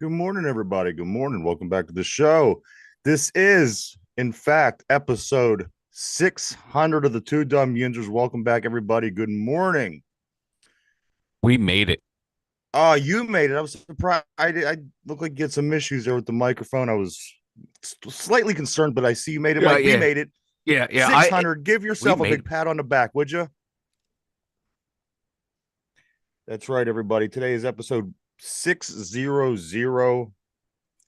Good morning, everybody. Good morning. Welcome back to the show. This is, in fact, episode 600 of the Two Dumb Yinzers. Welcome back, everybody. Good morning. We made it. Oh, you made it. I was surprised. I look like you had some issues there with the microphone. I was slightly concerned, but I see you made it. Yeah, Mike, we yeah, made it. yeah. I 600. Give We yourself a made big it. pat on the back, would you? That's right, everybody. Today is episode 600.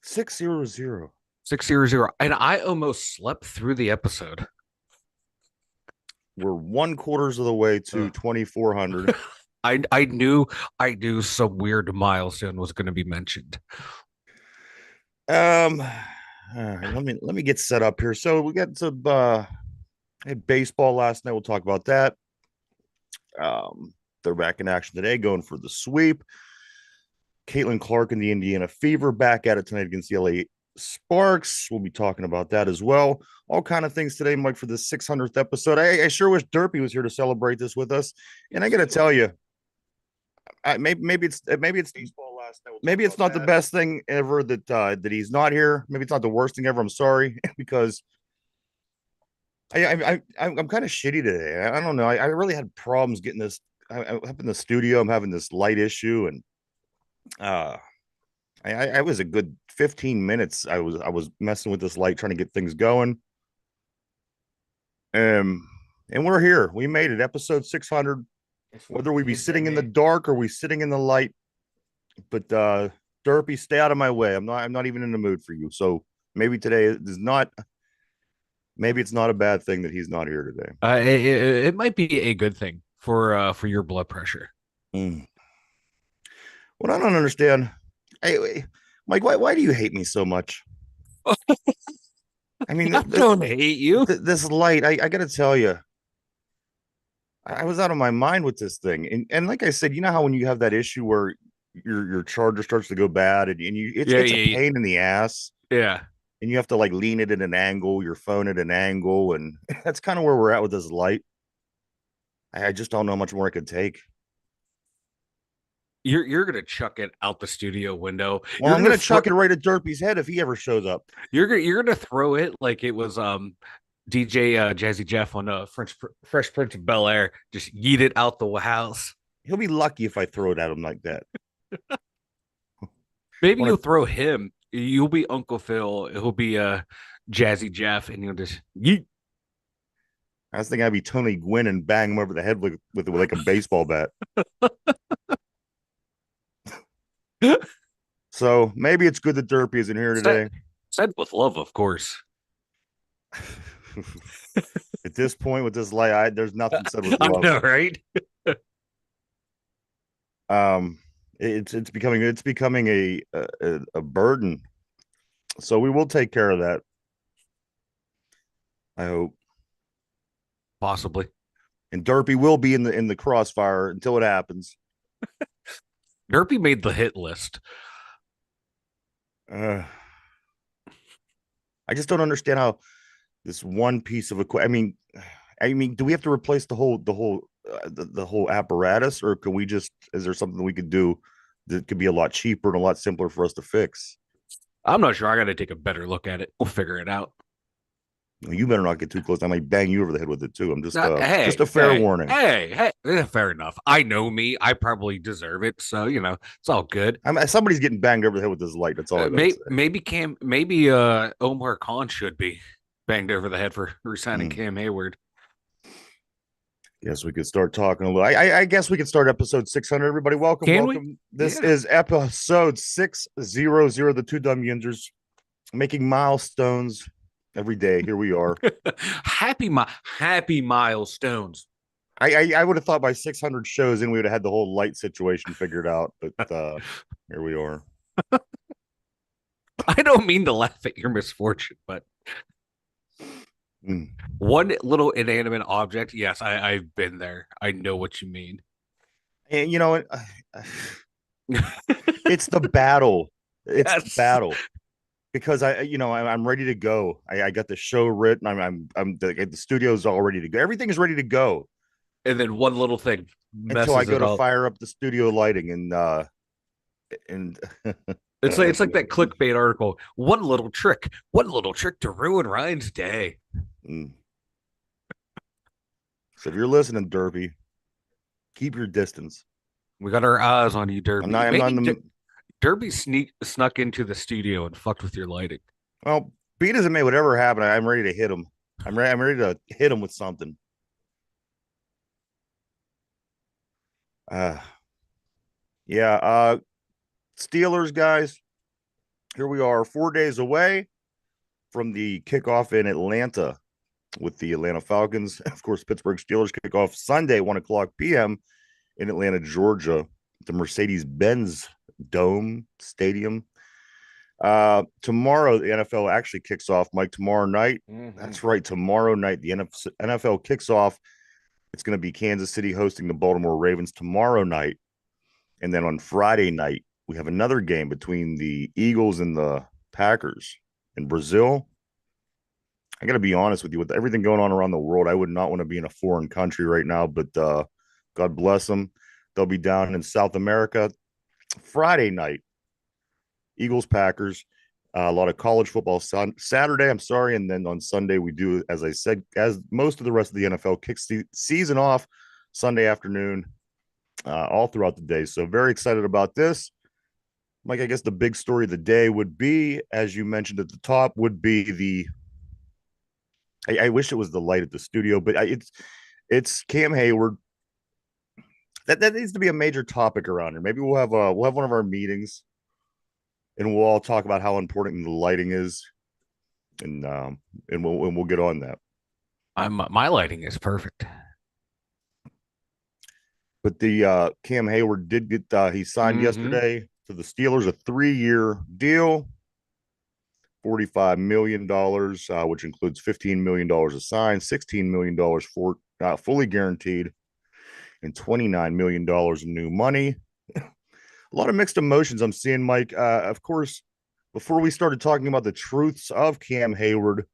600. 600. And I almost slept through the episode. We're one quarters of the way Uh, to 2,400. I knew some weird milestone was going to be mentioned. All right, let me get set up here. So we got some had baseball last night. We'll talk about that. They're back in action today, going for the sweep. Caitlin Clark and the Indiana Fever back at it tonight against the LA Sparks. We'll be talking about that as well. All kind of things today, Mike, for the 600th episode. I sure wish Derpy was here to celebrate this with us. And I got to tell you, maybe it's not the best thing ever that he's not here. Maybe it's not the worst thing ever. I'm sorry because I'm kind of shitty today. I don't know. I really had problems getting this. Up in the studio. I'm having this light issue, and uh, I was a good 15 minutes. I was messing with this light, trying to get things going. And we're here. We made it. Episode 600. Whether we be sitting in the dark or we sitting in the light, but Derpy, stay out of my way. I'm not even in the mood for you. So maybe today is not maybe it's not a bad thing that he's not here today. It might be a good thing for your blood pressure. Mm. What I don't understand, hey, Mike, why do you hate me so much? I mean, I don't hate you. this light, I got to tell you, I was out of my mind with this thing, and like I said, you know how when you have that issue where your charger starts to go bad, and you Yeah, it's a yeah, pain in the ass, yeah. and you have to like lean it at an angle, your phone at an angle, and that's kind of where we're at with this light. I just don't know how much more I could take. You're gonna chuck it out the studio window. Well, I'm gonna chuck it right at Derpy's head if he ever shows up. You're gonna throw it like it was DJ Jazzy Jeff on Fresh Prince of Bel Air. Just yeet it out the house. He'll be lucky if I throw it at him like that. Maybe One you'll of throw him. You'll be Uncle Phil. He'll be Jazzy Jeff, and you'll just yeet. I was thinking I'd be Tony Gwynn and bang him over the head with like a baseball bat. So maybe it's good that Derpy isn't here said, today. said with love, of course. At this point with this light, there's nothing said with I love. know, right? Um, it's becoming a burden. So we will take care of that. I hope. Possibly. And Derpy will be in the crossfire until it happens. Derpy made the hit list. Uh, I just don't understand how this one piece of equipment. I mean, do we have to replace the whole apparatus, or can we just? Is there something we could do that could be a lot cheaper and a lot simpler for us to fix? I'm not sure. I got to take a better look at it. We'll figure it out. You better not get too close. I might bang you over the head with it too. I'm just Hey, a fair hey, warning. fair enough. I know me. I probably deserve it. So, it's all good. Somebody's getting banged over the head with this light. That's all I gotta say. Maybe Omar Khan should be banged over the head for resigning Hmm. Cam Hayward. Guess we could start talking a little. I guess we could start episode 600. Everybody, welcome, Can we? welcome. This Yeah. is episode 600. The Two Dumb Yinzers making milestones every day. Here we are. Happy milestones. I would have thought by 600 shows in we would have had the whole light situation figured out, but here we are. I don't mean to laugh at your misfortune, but Mm. one little inanimate object. Yes, I've been there. I know what you mean. And it's the battle. It's the Yes. battle because I'm ready to go. I got the show written. The studio's all ready to go. Everything is ready to go And then one little thing until I messes go it to up. fire up the studio lighting and It's like that clickbait article. One little trick to ruin Ryan's day. Mm. So if you're listening, Derpy, keep your distance. We got our eyes on you, I'm Derby. not. I'm not Maybe in the. Derby snuck into the studio and fucked with your lighting. Well, be it as it may, whatever happened, I'm ready to hit him. I'm ready to hit him with something. Uh, yeah. Steelers guys, here we are, 4 days away from the kickoff in Atlanta with the Atlanta Falcons. Of course, Pittsburgh Steelers kick off Sunday, 1 o'clock p.m. in Atlanta, Georgia, the Mercedes-Benz Dome Stadium. Tomorrow, the NFL actually kicks off, Mike, tomorrow night. That's right. Tomorrow night, the NFL kicks off. It's going to be Kansas City hosting the Baltimore Ravens tomorrow night. And then on Friday night, we have another game between the Eagles and the Packers in Brazil. I got to be honest with you, with everything going on around the world, I would not want to be in a foreign country right now, but God bless them. They'll be down in South America. Friday night, Eagles, Packers, a lot of college football Saturday, I'm sorry. And then on Sunday, we do, as I said, as most of the rest of the NFL kicks the season off Sunday afternoon, all throughout the day. So very excited about this. Mike, I guess the big story of the day would be, as you mentioned at the top, would be the I wish it was the light at the studio, but it's Cam Heyward. That needs to be a major topic around here. Maybe we'll have one of our meetings, and we'll all talk about how important the lighting is, and we'll get on that. My lighting is perfect. But the Cam Heyward did get he signed yesterday to the Steelers, a 3-year deal, $45 million, which includes $15 million assigned, $16 million for fully guaranteed, and $29 million in new money. A lot of mixed emotions I'm seeing, Mike. Of course, before we started talking about the truths of Cam Heyward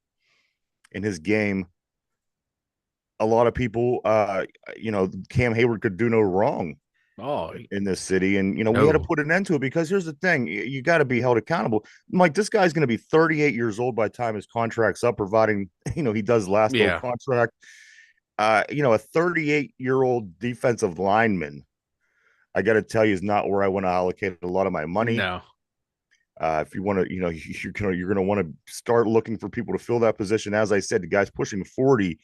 and his game, a lot of people, Cam Heyward could do no wrong in this city. And, we had to put an end to it because here's the thing. You got to be held accountable. Mike, this guy's going to be 38 years old by the time his contract's up, providing, he does last little contract. A 38-year-old defensive lineman, I got to tell you, is not where I want to allocate a lot of my money. No. If you want to, you're going to want to start looking for people to fill that position. As I said, the guy's pushing 40.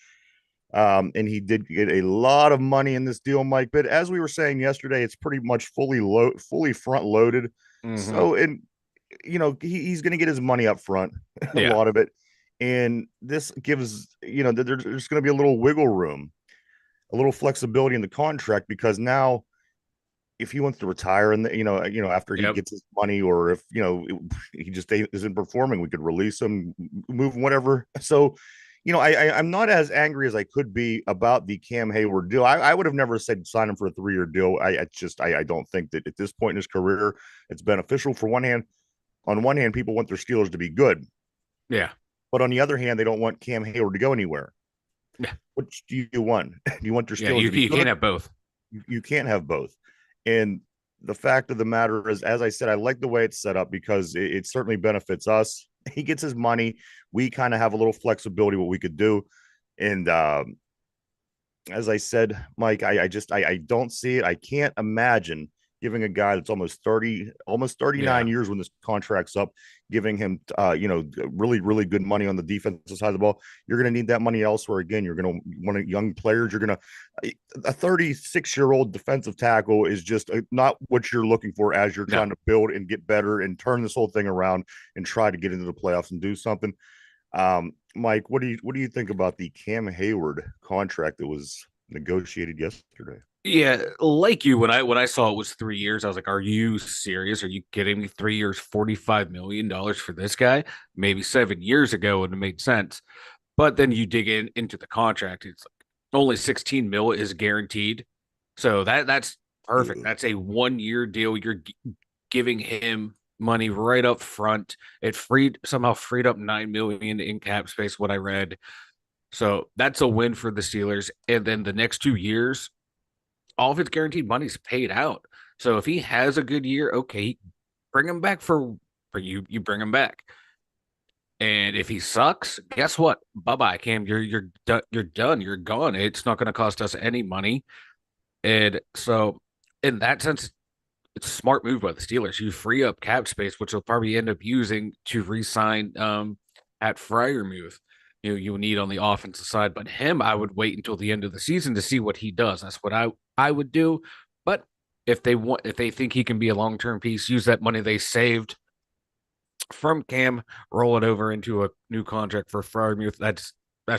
And he did get a lot of money in this deal, Mike. But as we were saying yesterday, it's pretty much fully front loaded. So, and he's going to get his money up front, a lot of it. And this gives, there's going to be a little wiggle room, a little flexibility in the contract, because now if he wants to retire and after he gets his money, or if he just isn't performing, we could release him, move him, whatever. So I'm not as angry as I could be about the Cam Heyward deal. I would have never said sign him for a 3-year deal. I don't think that at this point in his career it's beneficial. On one hand, people want their Steelers to be good. Yeah. But on the other hand, they don't want Cam Heyward to go anywhere. Yeah. Which do you want? Do you want your Steelers to be you good? Can't have both. You can't have both. And the fact of the matter is, as I said, I like the way it's set up because it certainly benefits us. He gets his money. We kind of have a little flexibility what we could do. And as I said, Mike, I don't see it. I can't imagine giving a guy that's almost 39 years when this contract's up, giving him, really, really good money on the defensive side of the ball. You're going to need that money elsewhere. Again, you're going to want young players. A 36-year-old defensive tackle is just not what you're looking for as you're trying to build and get better and turn this whole thing around and try to get into the playoffs and do something. Mike, what do you think about the Cam Heyward contract that was negotiated yesterday? Yeah, like you, when I saw it was 3 years, I was like, "Are you serious? Are you kidding me? 3 years, $45 million for this guy?" Maybe 7 years ago, and it made sense. But then you dig into the contract; it's like only 16 mil is guaranteed, so that's perfect. That's a 1-year deal. You're giving him money right up front. It somehow freed up 9 million in cap space. What I read, so that's a win for the Steelers. And then the next 2 years, all of his guaranteed money's paid out. So if he has a good year, okay, bring him back for you. You bring him back. And if he sucks, guess what? Bye bye, Cam. You're done. You're done. You're gone. It's not going to cost us any money. And so, in that sense, it's a smart move by the Steelers. You free up cap space, which they'll probably end up using to re-sign at Fryermuth. You need on the offensive side, but him, I would wait until the end of the season to see what he does. That's what I would do. But if they think he can be a long-term piece, use that money they saved from Cam, roll it over into a new contract for Fryermuth. That's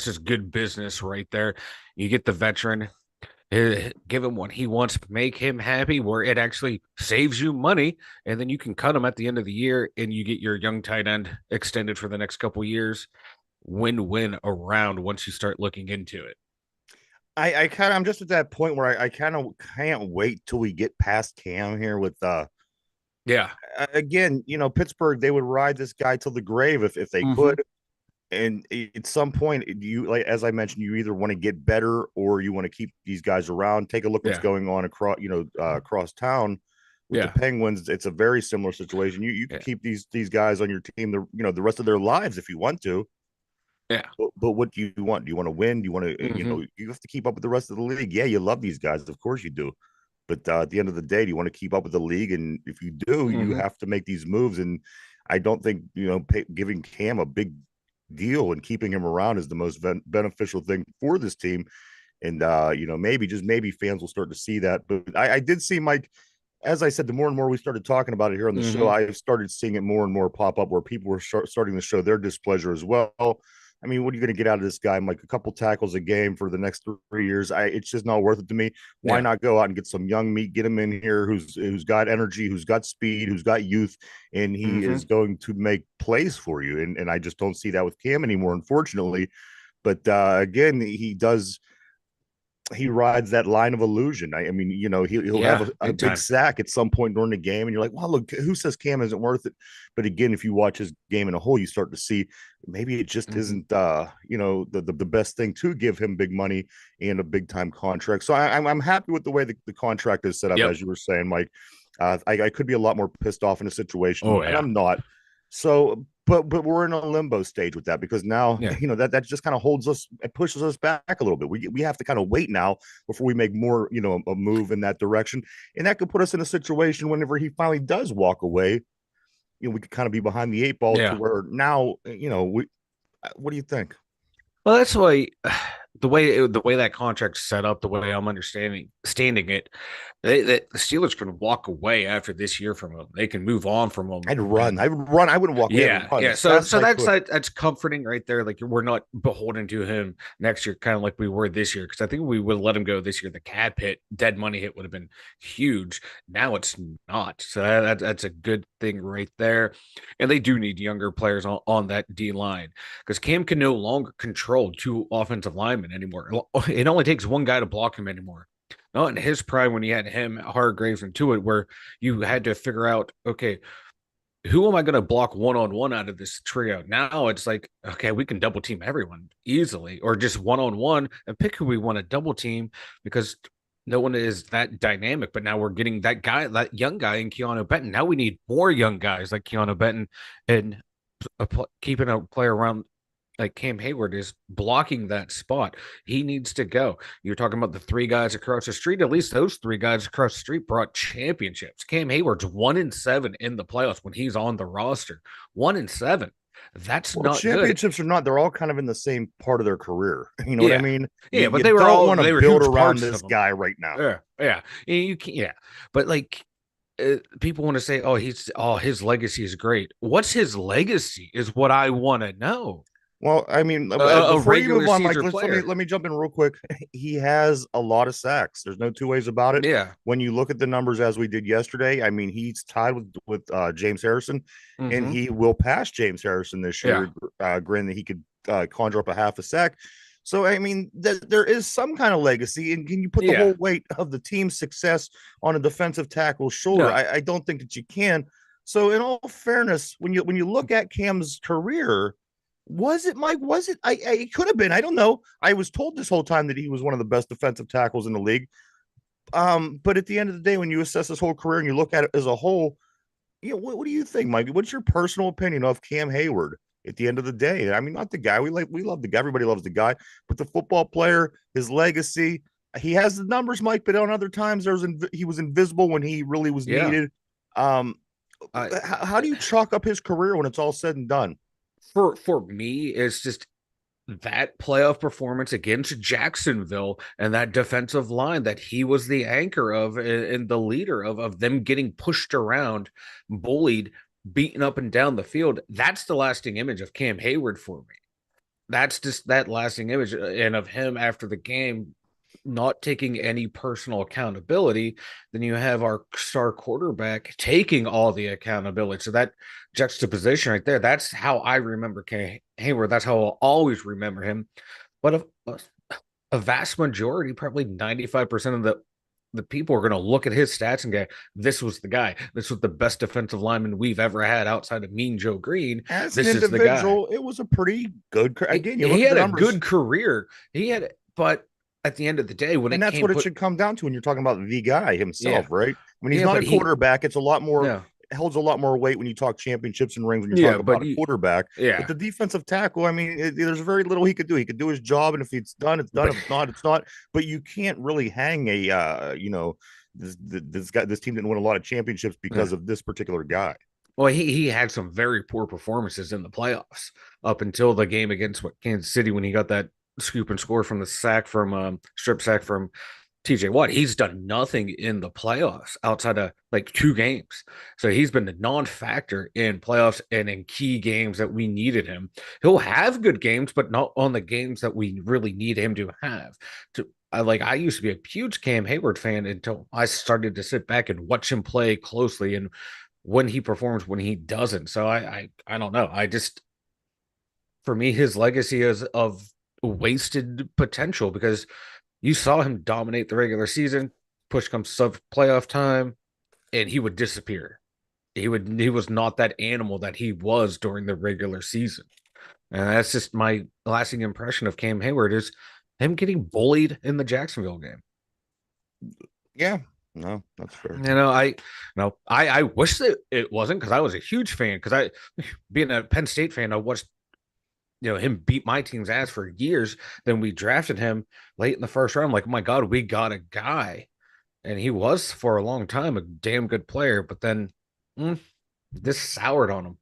just good business right there. You get the veteran, give him what he wants, make him happy, where it actually saves you money, and then you can cut him at the end of the year, and you get your young tight end extended for the next couple years. Win-win around once you start looking into it. I'm just at that point where I kind of can't wait till we get past Cam here with Yeah. Again, Pittsburgh, they would ride this guy till the grave if they could. And at some point, you, like as I mentioned, you either want to get better or you want to keep these guys around. Take a look what's going on across town with the Penguins. It's a very similar situation. You can keep these guys on your team the rest of their lives if you want to. Yeah. But what do you want? Do you want to win? Do you want to you have to keep up with the rest of the league? Yeah, you love these guys, of course you do. But at the end of the day, do you want to keep up with the league? And if you do, you have to make these moves. And I don't think giving Cam a big deal and keeping him around is the most beneficial thing for this team. And maybe fans will start to see that. But I did see, Mike, as I said, the more and more we started talking about it here on the show, I started seeing it more and more pop up where people were starting to show their displeasure as well. I mean, what are you going to get out of this guy? Like a couple tackles a game for the next 3 years. It's just not worth it to me. Why not go out and get some young meat, get him in here who's got energy, who's got speed, who's got youth, and he is going to make plays for you. And I just don't see that with Cam anymore, unfortunately. But again, he rides that line of illusion. I mean, he'll have a big sack at some point during the game, and you're like, well, look, who says Cam isn't worth it? But again, if you watch his game in a whole, you start to see maybe it just isn't the best thing to give him big money and a big time contract. So I'm happy with the way the contract is set up, as you were saying, Mike. I could be a lot more pissed off in a situation, and I'm not. So, but we're in a limbo stage with that because now that just kind of holds us, it pushes us back a little bit. We have to kind of wait now before we make more a move in that direction, and that could put us in a situation whenever he finally does walk away. We could kind of be behind the eight ball to where now what do you think? Well, that's why the way that contract's set up, the way I'm understanding it, the Steelers can walk away after this year from him. They can move on from him. I wouldn't walk away. Yeah. So that's comforting right there. Like we're not beholden to him next year, kind of like we were this year. Because I think we would let him go this year. The cap hit, dead money hit would have been huge. Now it's not. So that's a good thing right there. And they do need younger players on that D line because Cam can no longer control two offensive linemen anymore. It only takes one guy to block him anymore. Not in his prime when he had him, Hargraves, and Tuitt, where you had to figure out, okay, who am I going to block one-on-one out of this trio? Now it's like, okay, we can double team everyone easily, or just one-on-one and pick who we want to double team because no one is that dynamic. But now we're getting that young guy in Keanu Benton. Now we need more young guys like Keanu Benton and keeping a player around like Cam Heyward is blocking that spot. He needs to go. You're talking about the three guys across the street. At least those three guys across the street brought championships. Cam Heyward's 1-7 in the playoffs when he's on the roster. 1-7. That's not championships good. Or not. They're all kind of in the same part of their career. You know what I mean? Yeah, but they were all want to build around this guy right now. Yeah. You can't. Yeah, but like. People want to say, his legacy is great. What's his legacy is what I want to know. Well, I mean, before you move on, Mike, let me jump in real quick. He has a lot of sacks. There's no two ways about it. Yeah. When you look at the numbers as we did yesterday, I mean, he's tied with James Harrison, and he will pass James Harrison this year. Granted that he could conjure up a half a sack. So, I mean, there is some kind of legacy, and can you put the whole weight of the team's success on a defensive tackle's shoulder? No. I don't think that you can. So, in all fairness, when you look at Cam's career, was it, Mike? Was it? It could have been. I don't know. I was told this whole time that he was one of the best defensive tackles in the league. But at the end of the day, when you assess his whole career and you look at it as a whole, what do you think, Mike? What's your personal opinion of Cam Heyward at the end of the day? I mean, not the guy. We love the guy. Everybody loves the guy, but the football player, his legacy. He has the numbers, Mike, but on other times he was invisible when he really was Yeah. needed. Um, I how do you chalk up his career when it's all said and done? for me, it's just that playoff performance against Jacksonville and that defensive line that he was the anchor of and the leader of them getting pushed around, bullied, beaten up and down the field. That's the lasting image of Cam Heyward for me. That's just that lasting image and of him after the game not taking any personal accountability. Then you have our star quarterback taking all the accountability. So that juxtaposition right there, that's how I remember Heyward. That's how I'll always remember him. But a vast majority, probably 95% of the people are going to look at his stats and go, this was the guy. This was the best defensive lineman we've ever had outside of Mean Joe Green. As an This is the guy. individual, it was a pretty good. Again, you He look at the had a numbers. good career. But at the end of the day, when And it that's came what it should come down to when you're talking about the guy yeah, himself, right? When he's yeah, not but a quarterback, it's a lot more, yeah, it holds a lot more weight when you talk championships and rings when you yeah, talk but about a quarterback. But yeah, the defensive tackle, I mean, there's very little he could do. He could do his job, and if it's done, it's done. but If it's not, it's not. But you can't really hang a, this team didn't win a lot of championships yeah. because of this particular guy. Well, he had some very poor performances in the playoffs up until the game against Kansas City when he got that scoop and score from the sack from strip sack from TJ Watt. He's done nothing in the playoffs outside of like 2 games. So he's been a non-factor in playoffs and in key games that we needed him. He'll have good games, but not on the games that we really need him to have. I used to be a huge Cam Heyward fan until I started to sit back and watch him play closely and when he performs, when he doesn't. So I don't know. I just for me, his legacy is of wasted potential because you saw him dominate the regular season, push comes sub playoff time, and he would disappear. He was not that animal that he was during the regular season. And that's just my lasting impression of Cam Heyward is him getting bullied in the Jacksonville game. Yeah, no, that's fair. I wish that it wasn't because I was a huge fan because I being a Penn State fan, I watched him beat my team's ass for years. Then we drafted him late in the first round. I'm like, oh my God, we got a guy. And he was for a long time a damn good player, but then this soured on him.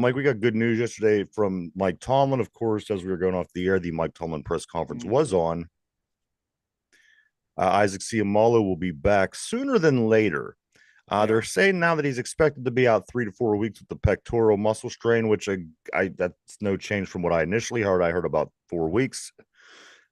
Mike, we got good news yesterday from Mike Tomlin. Of course, as we were going off the air, the Mike Tomlin press conference was on. Isaac Seumalo will be back sooner than later. They're saying now that he's expected to be out 3 to 4 weeks with the pectoral muscle strain, which that's no change from what I initially heard. I heard about 4 weeks.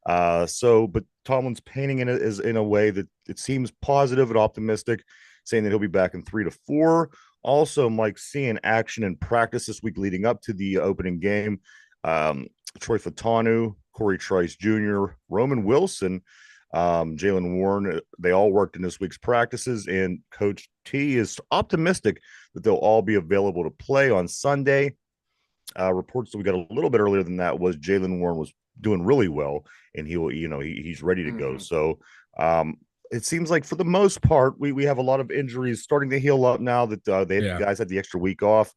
But Tomlin's painting it as in a way that it seems positive and optimistic, saying that he'll be back in 3 to 4. Also, Mike, seeing action in practice this week leading up to the opening game. Troy Fatanu, Corey Trice Jr., Roman Wilson, Jalen Warren, they all worked in this week's practices, and Coach T is optimistic that they'll all be available to play on Sunday. Reports that we got a little bit earlier than that was Jalen Warren was doing really well, and he's ready to go. So it seems like for the most part, we have a lot of injuries starting to heal up now that guys had the extra week off.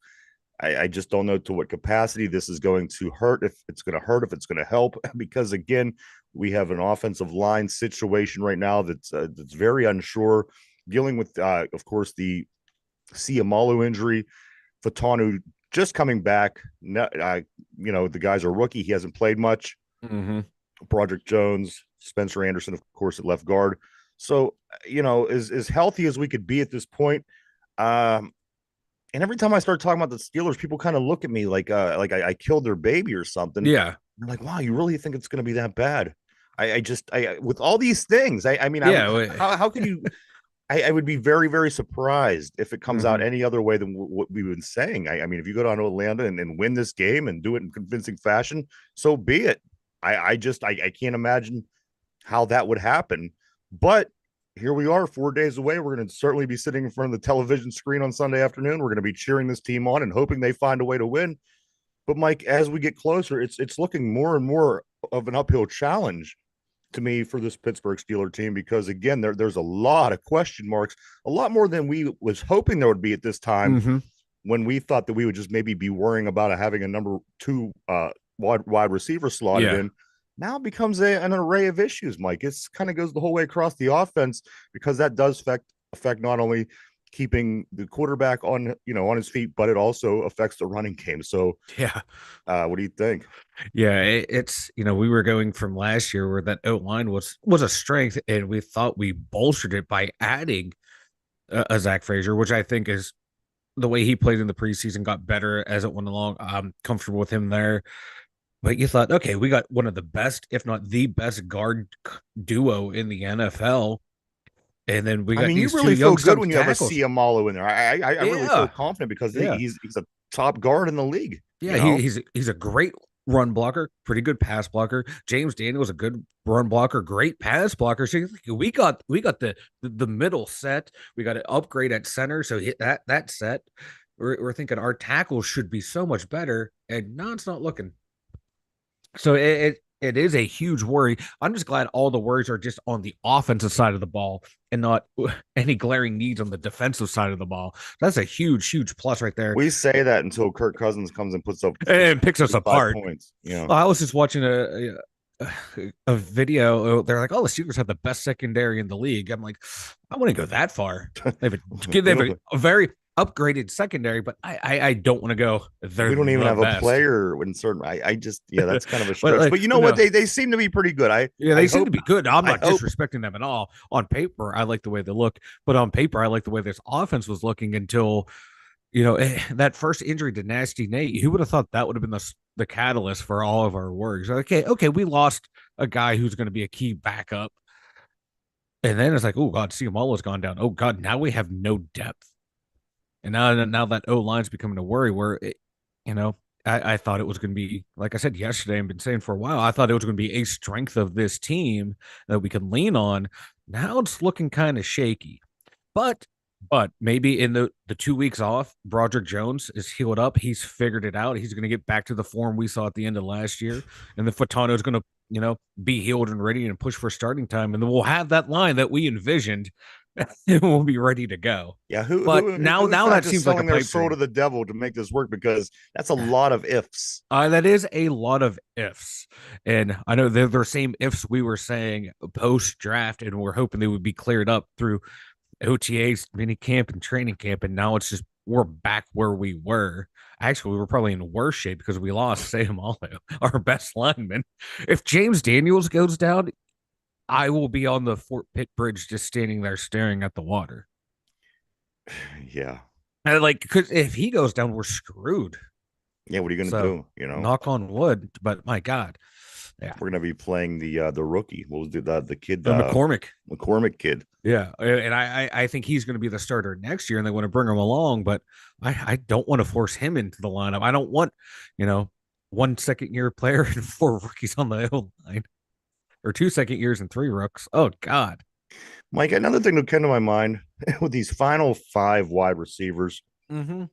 I just don't know to what capacity this is going to hurt, if it's going to hurt, if it's going to help, because again, we have an offensive line situation right now that's very unsure, dealing with, of course, the Seumalo injury, Fatanu just coming back. The guy's a rookie. He hasn't played much. Broderick Jones, Spencer Anderson, of course, at left guard. So, as healthy as we could be at this point. And every time I start talking about the Steelers, people kind of look at me like I killed their baby or something. Yeah. They're like, wow, you really think it's going to be that bad? I with all these things, how can you? I would be very, very surprised if it comes out any other way than what we've been saying. I mean, if you go down to Atlanta and win this game and do it in convincing fashion, so be it. I can't imagine how that would happen. But here we are 4 days away. We're going to certainly be sitting in front of the television screen on Sunday afternoon. We're going to be cheering this team on and hoping they find a way to win. But Mike, as we get closer, it's looking more and more of an uphill challenge. to me for this Pittsburgh Steelers team because again, there's a lot of question marks, a lot more than we was hoping there would be at this time Mm-hmm. when we thought that we would just maybe be worrying about having a number two wide receiver slotted Yeah. in. Now it becomes an array of issues, Mike. It's kind of goes the whole way across the offense because that does affect not only keeping the quarterback on on his feet, but it also affects the running game. So, Yeah. what do you think? Yeah, it's we were going from last year where that O line was a strength, and we thought we bolstered it by adding a Zach Frazier, which I think is the way he played in the preseason got better as it went along. I'm comfortable with him there. But you thought, okay, we got one of the best, if not the best guard duo in the NFL. And then we I got mean, you these two really feel young good stud when you have a tackles. Ciamalo in there. I really feel Yeah. confident because Yeah. he's a top guard in the league. Yeah, he's a great run blocker, pretty good pass blocker. James Daniels a good run blocker, great pass blocker. So we got the middle set. We got an upgrade at center. So hit that set. We're thinking our tackles should be so much better, and now it's not looking. So it is a huge worry. I'm just glad all the worries are just on the offensive side of the ball and not any glaring needs on the defensive side of the ball. That's a huge plus right there. We say that until Kirk Cousins comes and puts up And picks us apart. points. Yeah. I was just watching a video. They're like, "Oh, the Steelers have the best secondary in the league." I'm like, I wouldn't go that far. They have a very upgraded secondary, but I don't want to go. We don't even have best. a player in certain. I just that's kind of a stretch. But, but you know what? They seem to be pretty good. They seem to be good. I'm not hope. disrespecting them at all. On paper, I like the way they look, but on paper, I like the way this offense was looking until that first injury to Nasty Nate. Who would have thought that would have been the catalyst for all of our worries? Okay, we lost a guy who's going to be a key backup, and then it's like, oh God, Ciamalo's gone down. Oh God, now we have no depth. And now that O line's becoming a worry where, I thought it was going to be, like I said yesterday, I've been saying for a while, I thought it was going to be a strength of this team that we can lean on. Now it's looking kind of shaky. But maybe in the 2 weeks off, Broderick Jones is healed up. He's figured it out. He's going to get back to the form we saw at the end of last year. And the Fatano is going to, be healed and ready and push for starting time. And then we'll have that line that we envisioned. It will be ready to go. Yeah, now that seems like a their soul to the devil to make this work because that's a lot of ifs. That is a lot of ifs, and I know they're the same ifs we were saying post draft, and we're hoping they would be cleared up through OTAs, mini camp, and training camp. And now it's just we're back where we were. Actually, we were probably in worse shape because we lost Sam Allo, our best lineman. If James Daniels goes down, I will be on the Fort Pitt Bridge just standing there staring at the water. Yeah. And because if he goes down, we're screwed. Yeah, what are you going to do? Knock on wood. But my God, yeah, we're going to be playing the rookie. What was the kid? The McCormick kid. Yeah, and I think he's going to be the starter next year, and they want to bring him along. But I don't want to force him into the lineup. I don't want 1 second-year player and 4 rookies on the O line. Or 2 second years and 3 rooks. Oh God, Mike. Another thing that came to my mind with these final 5 wide receivers. Mm-hmm.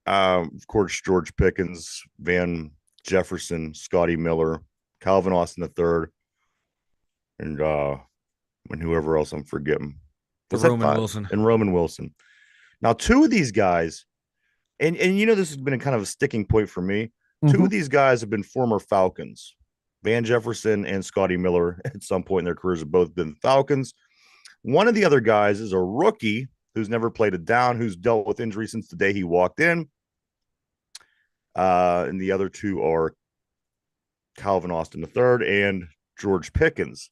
Of course, George Pickens, Van Jefferson, Scotty Miller, Calvin Austin III, and whoever else I'm forgetting. Roman Wilson. And Roman Wilson. Now, 2 of these guys, and this has been a kind of a sticking point for me. Mm-hmm. 2 of these guys have been former Falcons. Van Jefferson and Scotty Miller at some point in their careers have both been Falcons. One of the other guys is a rookie who's never played a down, who's dealt with injury since the day he walked in. And the other 2 are Calvin Austin III and George Pickens.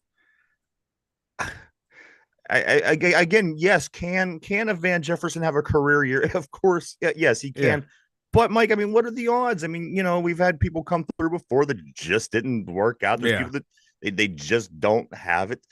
Again, yes, can a Van Jefferson have a career year? Of course, yes, he can. Yeah. But Mike, I mean, what are the odds? I mean, we've had people come through before that just didn't work out. There's people that they just don't have it.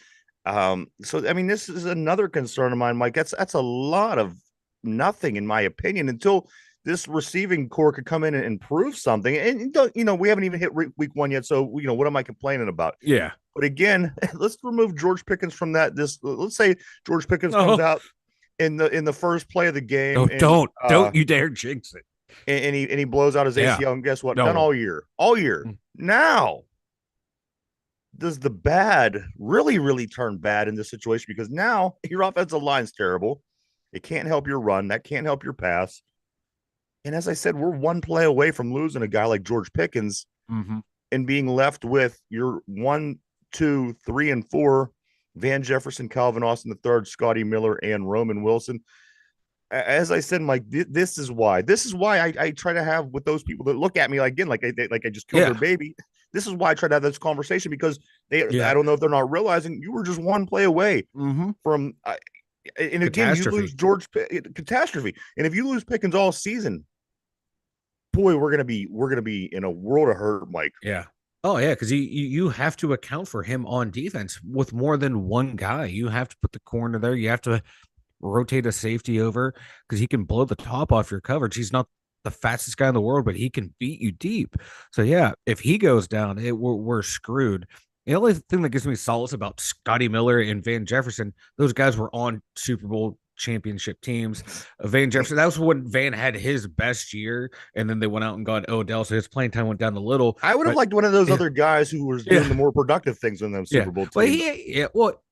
So I mean, this is another concern of mine, Mike. That's a lot of nothing, in my opinion, until this receiving core could come in and improve something. And we haven't even hit week 1 yet. So what am I complaining about? Yeah. But again, let's remove George Pickens from that. Let's say George Pickens comes out in the first play of the game. Oh, don't you dare jinx it. And he blows out his ACL, and guess what? Done all year. Now, does the bad really, really turn bad in this situation? Because now your offensive line's terrible. It can't help your run. That can't help your pass. And as I said, we're one play away from losing a guy like George Pickens Mm-hmm. and being left with your 1, 2, 3, and 4, Van Jefferson, Calvin Austin the third, Scotty Miller, and Roman Wilson. As I said, Mike, this is why. This is why I try to have with those people that look at me like, again, like I just killed Yeah. their baby. This is why I try to have this conversation because I Yeah. don't know if they're not realizing you were just one play away Mm-hmm. from. And again, you lose Catastrophe. catastrophe, and if you lose Pickens all season, boy, we're gonna be in a world of hurt, Mike. Yeah. Oh yeah, because you have to account for him on defense with more than one guy. You have to put the corner there. You have to rotate a safety over because he can blow the top off your coverage. He's not the fastest guy in the world, but he can beat you deep. So yeah, if he goes down, we're screwed. The only thing that gives me solace about Scotty Miller and Van Jefferson, those guys were on Super Bowl championship teams. Van Jefferson, that was when Van had his best year, and then they went out and got Odell, so his playing time went down a little. I would have But liked one of those yeah, other guys who was doing the yeah, more productive things in them yeah. Super Bowl Well, teams. well,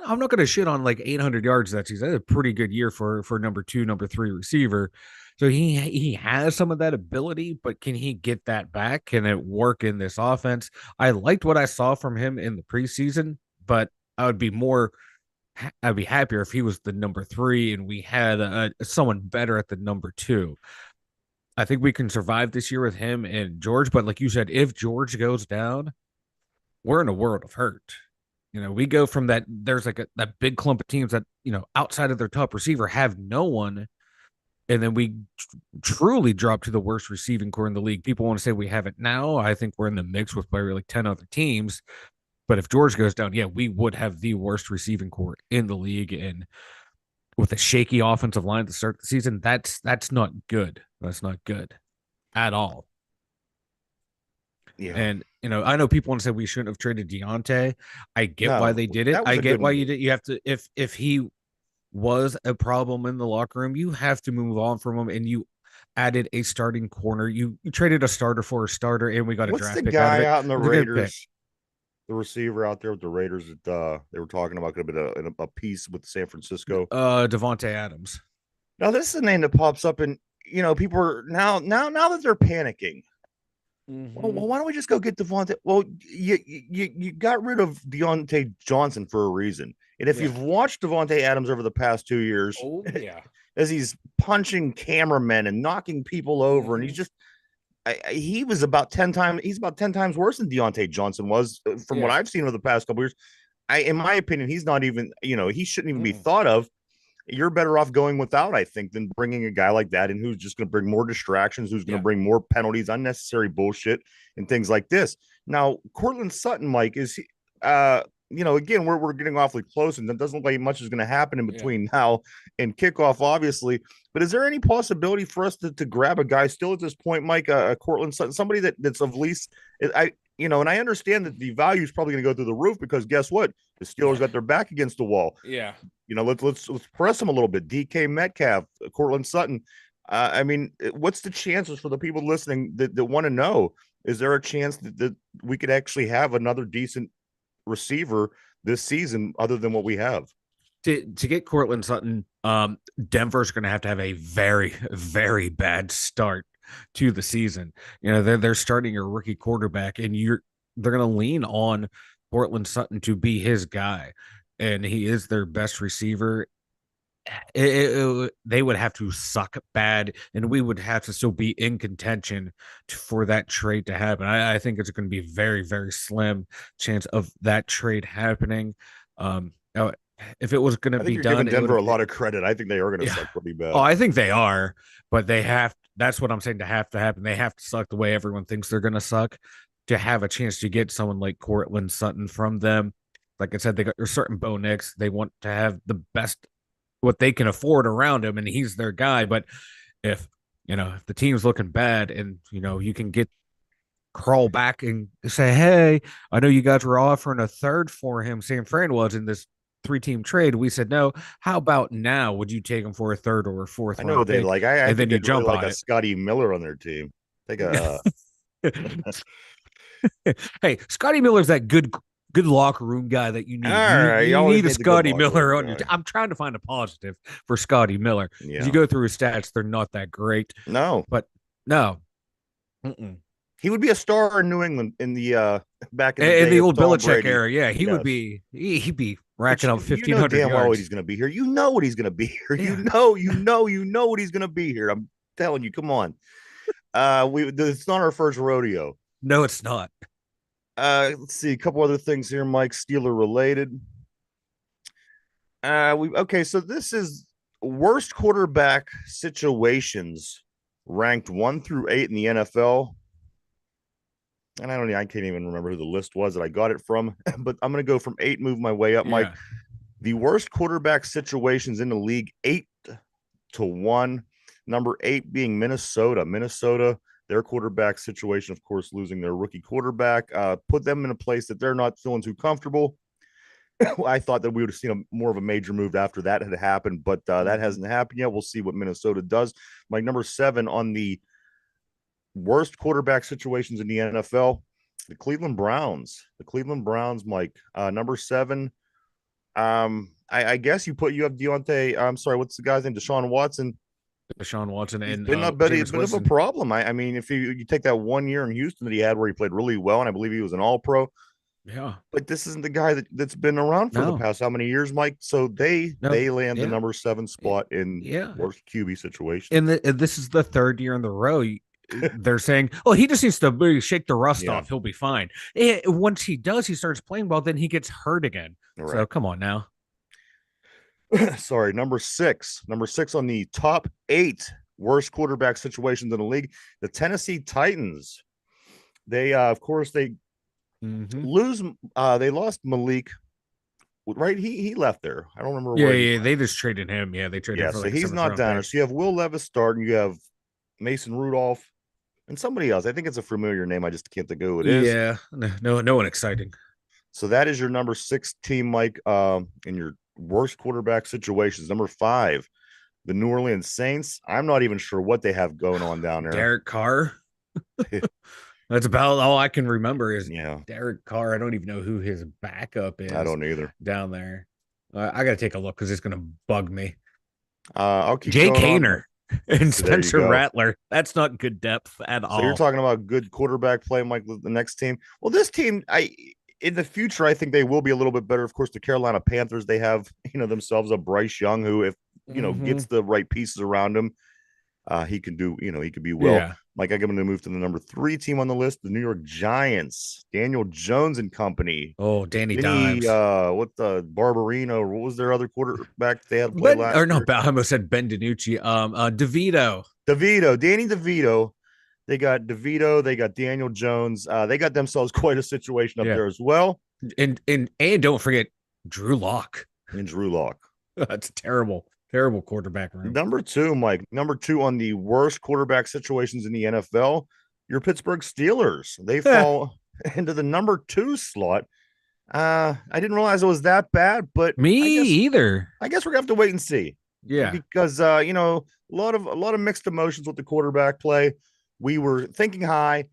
I'm not going to shit on like 800 yards that season. That's a pretty good year for number two, number three receiver. So he has some of that ability, but can he get that back? Can it work in this offense? I liked what I saw from him in the preseason, but I would be more I'd be happier if he was the number three and we had someone better at the number two. I think we can survive this year with him and George, but like you said, if George goes down, we're in a world of hurt. We go from that. There's like that big clump of teams that outside of their top receiver have no one, and then we truly drop to the worst receiving core in the league. People want to say we have it now. I think we're in the mix with probably like 10 other teams. But if George goes down, yeah, we would have the worst receiving core in the league, and with a shaky offensive line to start the season, that's not good. That's not good at all. Yeah, And I know people want to say we shouldn't have traded Deontay. I get why no, they did it. that was I a get good why you move. did. You have to if he was a problem in the locker room, you have to move on from him. And you added a starting corner. You traded a starter for a starter, and we got a What's the draft pick out of guy it. out in the It was a good pick. Raiders? The receiver out there with the Raiders that they were talking about could have been a piece with San Francisco. Devontae Adams. Now this is a name that pops up, and people are now that they're panicking. Mm-hmm. Well, why don't we just go get Devontae? Well, you got rid of Deontay Johnson for a reason. And if Yeah. you've watched Devontae Adams over the past 2 years, Oh yeah. as he's punching cameramen and knocking people over, and Mm-hmm. he's just he was about 10 times. He's about 10 times worse than Deontay Johnson was from what Yeah. I've seen over the past couple years. In my opinion, he's not even. He shouldn't even be Mm-mm. thought of. You're better off going without, I think, than bringing a guy like that in who's just going to bring more distractions, who's going to Yeah. bring more penalties, unnecessary bullshit, and things like this. Now, Cortland Sutton, Mike, is he, again, we're getting awfully close, and it doesn't look like much is going to happen in Yeah. between now and kickoff, obviously. But is there any possibility for us to grab a guy still at this point, Mike, Cortland Sutton, somebody that's of least, and I understand that the value is probably going to go through the roof because guess what? The Steelers Yeah. got their back against the wall. Yeah. Let's press them a little bit. DK Metcalf, Cortland Sutton. What's the chances for the people listening that want to know? Is there a chance that we could actually have another decent receiver this season other than what we have? To get Cortland Sutton, Denver's going to have a very, very bad start to the season. They're starting a rookie quarterback, and they're going to lean on Cortland Sutton to be his guy, and he is their best receiver. They would have to suck bad, and we would have to still be in contention for that trade to happen. I think it's going to be very, very slim chance of that trade happening. If it was going to I think be you're done, giving it would Denver a have. lot of credit. I think they are going to Yeah. suck pretty Oh, bad. I think they are, but they have. That's what I'm saying. To have to happen, they have to suck the way everyone thinks they're going to suck to have a chance to get someone like Cortland Sutton from them. Like I said, they got there's certain Bo Nix. They want to have the best what they can afford around him, and he's their guy. But if if the team's looking bad, and you can get crawl back and say, "Hey, I know you guys were offering a third for him." San Fran was in this three-team trade. We said no. How about now? Would you take him for a third or a fourth I know round they pick? like. I And then think you they'd really jump like on a it. Scotty Miller on their team. Take a Hey, Scotty Miller's that good locker room guy that you All need. right, you You always need a need the good Scotty locker Miller room on your guy. I'm trying to find a positive for Scotty Miller. If you Yeah. go through his stats, they're not that great. No, But no. Mm-mm. he would be a star in New England in the back in the In day the of old Tom Belichick Brady. era, yeah, Yes. he'd be But racking up you know 1,500 damn well what yards. he's going to be here. You know what he's going to be here. Yeah. You know what he's going to be here. I'm telling you, come on. It's not our first rodeo. No, it's not. Let's see a couple other things here, Mike, Steeler related. We okay, so this is worst quarterback situations ranked 1 through 8 in the NFL. And I can't even remember who the list was that I got it from, but I'm gonna go from 8, move my way up, Mike. Yeah. The worst quarterback situations in the league, 8 to 1. Number 8 being Minnesota. Minnesota, their quarterback situation, of course, losing their rookie quarterback, put them in a place that they're not feeling too comfortable. I thought that we would have seen more of a major move after that had happened, but that hasn't happened yet. We'll see what Minnesota does. Mike, number 7 on the worst quarterback situations in the NFL, the Cleveland Browns. The Cleveland Browns, Mike, number 7. I guess you have Deontay. I'm sorry, what's the guy's name? Deshaun Watson. Deshaun Watson He's and been a bit Jameis of a Winston. problem. I mean, if you take that 1 year in Houston that he had where he played really well, and I believe he was an All Pro, Yeah. but this isn't the guy that's been around for the No. past how many years, Mike? So they No. land the Yeah. number 7 spot in Yeah. worst QB situation. And this is the third year in the row. They're saying, "Oh, he just needs to shake the rust Yeah. off. He'll be fine." Once he does, he starts playing well. Then he gets hurt again. All So right. come on now. Sorry, number 6. Number 6 on the top 8 worst quarterback situations in the league, the Tennessee Titans. They of course they lose they lost Malik, right? He left there. I don't remember where he Yeah. went. They just traded him. Yeah, they traded him Yeah, for so like a he's seventh not round down there. pick. So you have Will Levis starting, you have Mason Rudolph and somebody else. I think it's a familiar name. I just can't think of who it is. Yeah, no one exciting. So that is your number 6 team, Mike, in your worst quarterback situations. Number 5, the New Orleans Saints. I'm not even sure what they have going on down there. Derek Carr. That's about all I can remember is Yeah, Derek Carr. I don't even know who his backup is. I don't either. Down there. I got to take a look because it's going to bug me. I'll keep Jay going on. Kaner and So there you Spencer go. Rattler. That's not good depth at all. So you're talking about good quarterback play, Mike, with the next team. Well, this team, in the future, I think they will be a little bit better. Of course, the Carolina Panthers, they have, themselves a Bryce Young who, if gets the right pieces around him, he can do, he could be well. Yeah. Mike, I'm going to move to the number 3 team on the list, the New York Giants, Daniel Jones and company. Oh, Danny Dimes. What the Barbarino? What was their other quarterback they had play last year? I almost said Ben DiNucci. DeVito. Danny DeVito. They got DeVito. They got Daniel Jones. They got themselves quite a situation up there as well. And don't forget Drew Lock. And Drew Lock. That's terrible quarterback room. Number 2, Mike. Number 2 on the worst quarterback situations in the NFL. Your Pittsburgh Steelers. They fall into the number 2 slot. I didn't realize it was that bad, but either. I guess we're gonna have to wait and see. Yeah, because a lot of mixed emotions with the quarterback play. We were thinking high.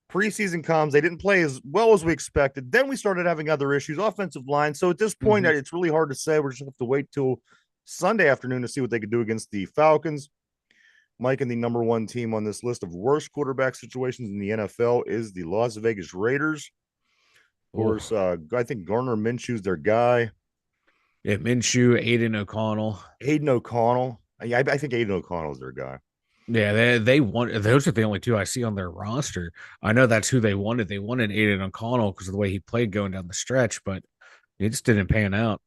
Preseason comes, they didn't play as well as we expected. Then we started having other issues, offensive line. So at this point, it's really hard to say. We're just gonna have to wait till Sunday afternoon to see what they could do against the Falcons. Mike, and the number 1 team on this list of worst quarterback situations in the NFL is the Las Vegas Raiders. Of course, I think Gardner Minshew's their guy. Yeah, Minshew, Aiden O'Connell. Yeah, I think Aiden O'Connell's their guy. Yeah, they want those are the only 2 I see on their roster. I know that's who they wanted. They wanted Aiden O'Connell because of the way he played going down the stretch, but it just didn't pan out.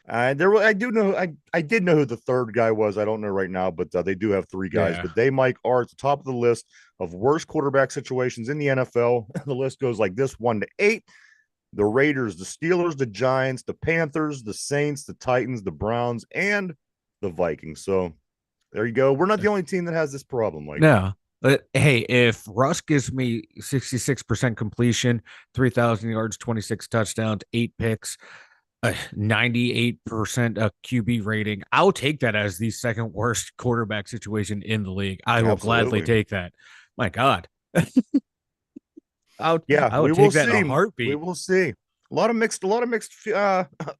I did know who the third guy was. I don't know right now, but they do have 3 guys. Yeah. But they, Mike, are at the top of the list of worst quarterback situations in the NFL. The list goes like this: 1 to 8. The Raiders, the Steelers, the Giants, the Panthers, the Saints, the Titans, the Browns, and the Vikings. So there you go. We're not the only team that has this problem, Mike. No. But hey, if Russ gives me 66% completion, 3,000 yards, 26 touchdowns, 8 picks, 98% QB rating, I'll take that as the second worst quarterback situation in the league. I will gladly take that. My God. Yeah, I we would will take that in a see. We heartbeat. will see. A lot of mixed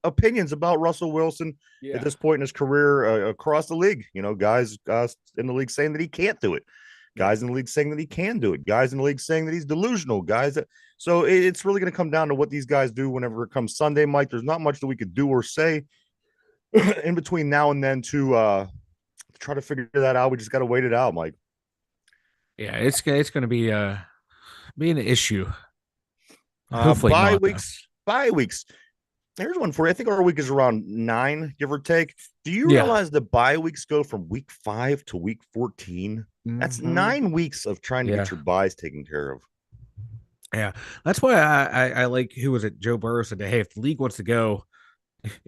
opinions about Russell Wilson at Yeah. this point in his career across the league. You know, guys in the league saying that he can't do it, Yeah. guys in the league saying that he can do it, guys in the league saying that he's delusional, guys. So it's really going to come down to what these guys do whenever it comes Sunday, Mike. There's not much that we could do or say in between now and then to try to figure that out. We just got to wait it out, Mike. Yeah, it's going to be an issue. Uh, Hopefully bye not though. weeks, bye weeks. Here's one for you. I think our week is around 9, give or take. Do you Yeah. realize the bye weeks go from week 5 to week 14? That's Hmm. 9 weeks of trying to Yeah. get your buys taken care of. Yeah. That's why I like, who was it? Joe Burrow said, hey, if the league wants to go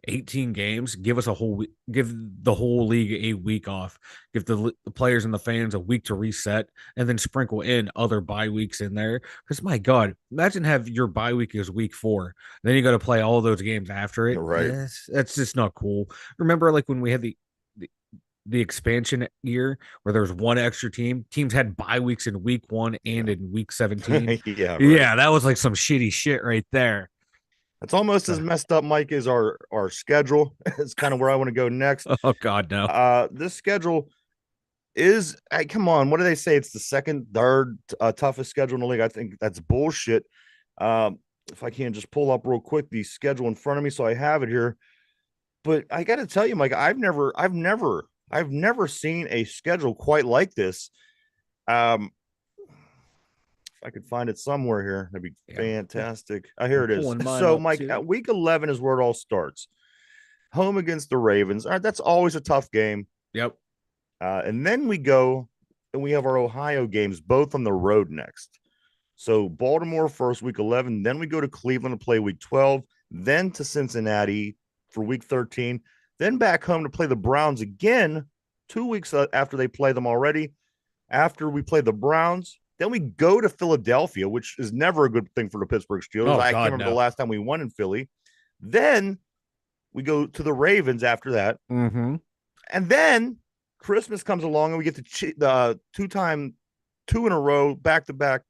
18 games, give us a whole week, give the whole league a week off, give the players and the fans a week to reset, and then sprinkle in other bye weeks in there. Because my God, imagine have your bye week is week 4, then you got to play all those games after it. Right. That's just not cool. Remember, like when we had the the expansion year where there was one extra team, teams had bye weeks in week 1 and Yeah. in week 17. Yeah, right. Yeah, that was like some shitty shit right there. That's almost So, as messed up, Mike, as our schedule. It's kind of where I want to go next. oh God, no. This schedule is come on, what do they say? It's the second, third toughest schedule in the league. I think that's bullshit. If I can just pull up real quick the schedule in front of me, so I have it here. But I got to tell you, Mike, I've never seen a schedule quite like this. If I could find it somewhere here, that'd be Yeah. fantastic. Here it is. Pulling mine So, up Mike, too. at week 11 is where it all starts. Home against the Ravens. All right, that's always a tough game. Yep. And then we go and we have our Ohio games both on the road next. So Baltimore first, week 11. Then we go to Cleveland to play week 12. Then to Cincinnati for week 13. Then back home to play the Browns again 2 weeks after they play them already. After we play the Browns, then we go to Philadelphia, which is never a good thing for the Pittsburgh Steelers. Oh, I can't God, remember no. the last time we won in Philly. Then we go to the Ravens after that. Mm-hmm. And then Christmas comes along and we get the 2 in a row, back-to-back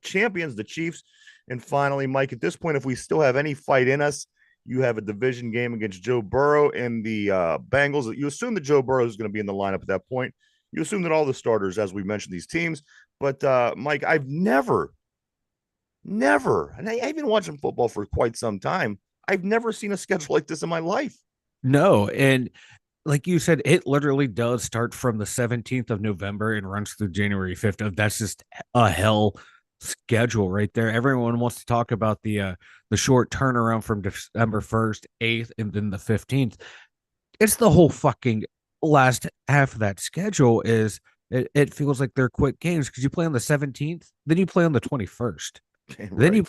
champions, the Chiefs. And finally, Mike, at this point, if we still have any fight in us, you have a division game against Joe Burrow and the Bengals. You assume that Joe Burrow is going to be in the lineup at that point. You assume that all the starters, as we mentioned, these teams. But, Mike, I've never, and I've been watching football for quite some time. I've never seen a schedule like this in my life. No, and like you said, it literally does start from the 17th of November and runs through January 5th. That's just a hell schedule right there. Everyone wants to talk about the short turnaround from December 1st, 8th, and then the 15th. It's the whole fucking last half of that schedule it feels like they're quick games because you play on the 17th, then you play on the 21st. Right. Then you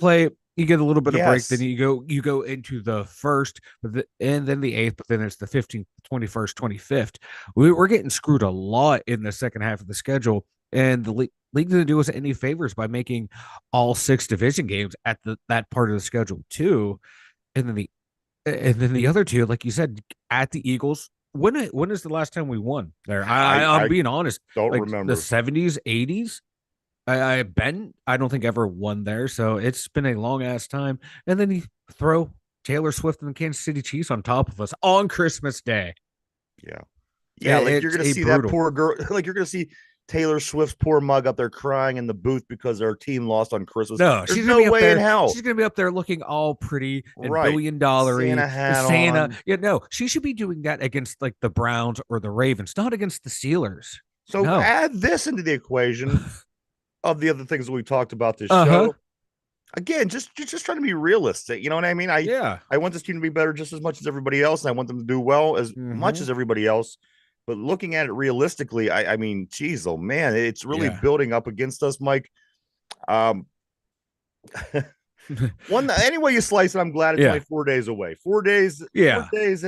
get a little bit of break. Then Yes. you go into the first, and then the 8th, but then it's the 15th, 21st, 25th. We're getting screwed a lot in the second half of the schedule, and the league didn't do us any favors by making all 6 division games at that part of the schedule too, and then the other 2, like you said, at the Eagles. When is the last time we won there? I'm I being honest. don't Like the remember. 70s, 80s. I don't think ever won there, so it's been a long ass time. And then you throw Taylor Swift and the Kansas City Chiefs on top of us on Christmas Day. Yeah. Yeah, like you're It's gonna a see that brutal. poor girl, like you're gonna see Taylor Swift's poor mug up there crying in the booth because our team lost on Christmas. No, There's she's gonna no be up way in there. hell. She's gonna be up there looking all pretty and Right. $1 billion Santa hat Santa. on. Yeah, no, she should be doing that against like the Browns or the Ravens, not against the Steelers. So No. add this into the equation of the other things that we talked about this Uh-huh. show. Again, just trying to be realistic. You know what I mean? Yeah. I want this team to be better just as much as everybody else, and I want them to do well as much as everybody else. But looking at it realistically, I mean, geez, oh man, it's really Yeah. building up against us, Mike. Any way you slice it, I'm glad it's Yeah. only 4 days away. 4 days, Yeah. 4 days,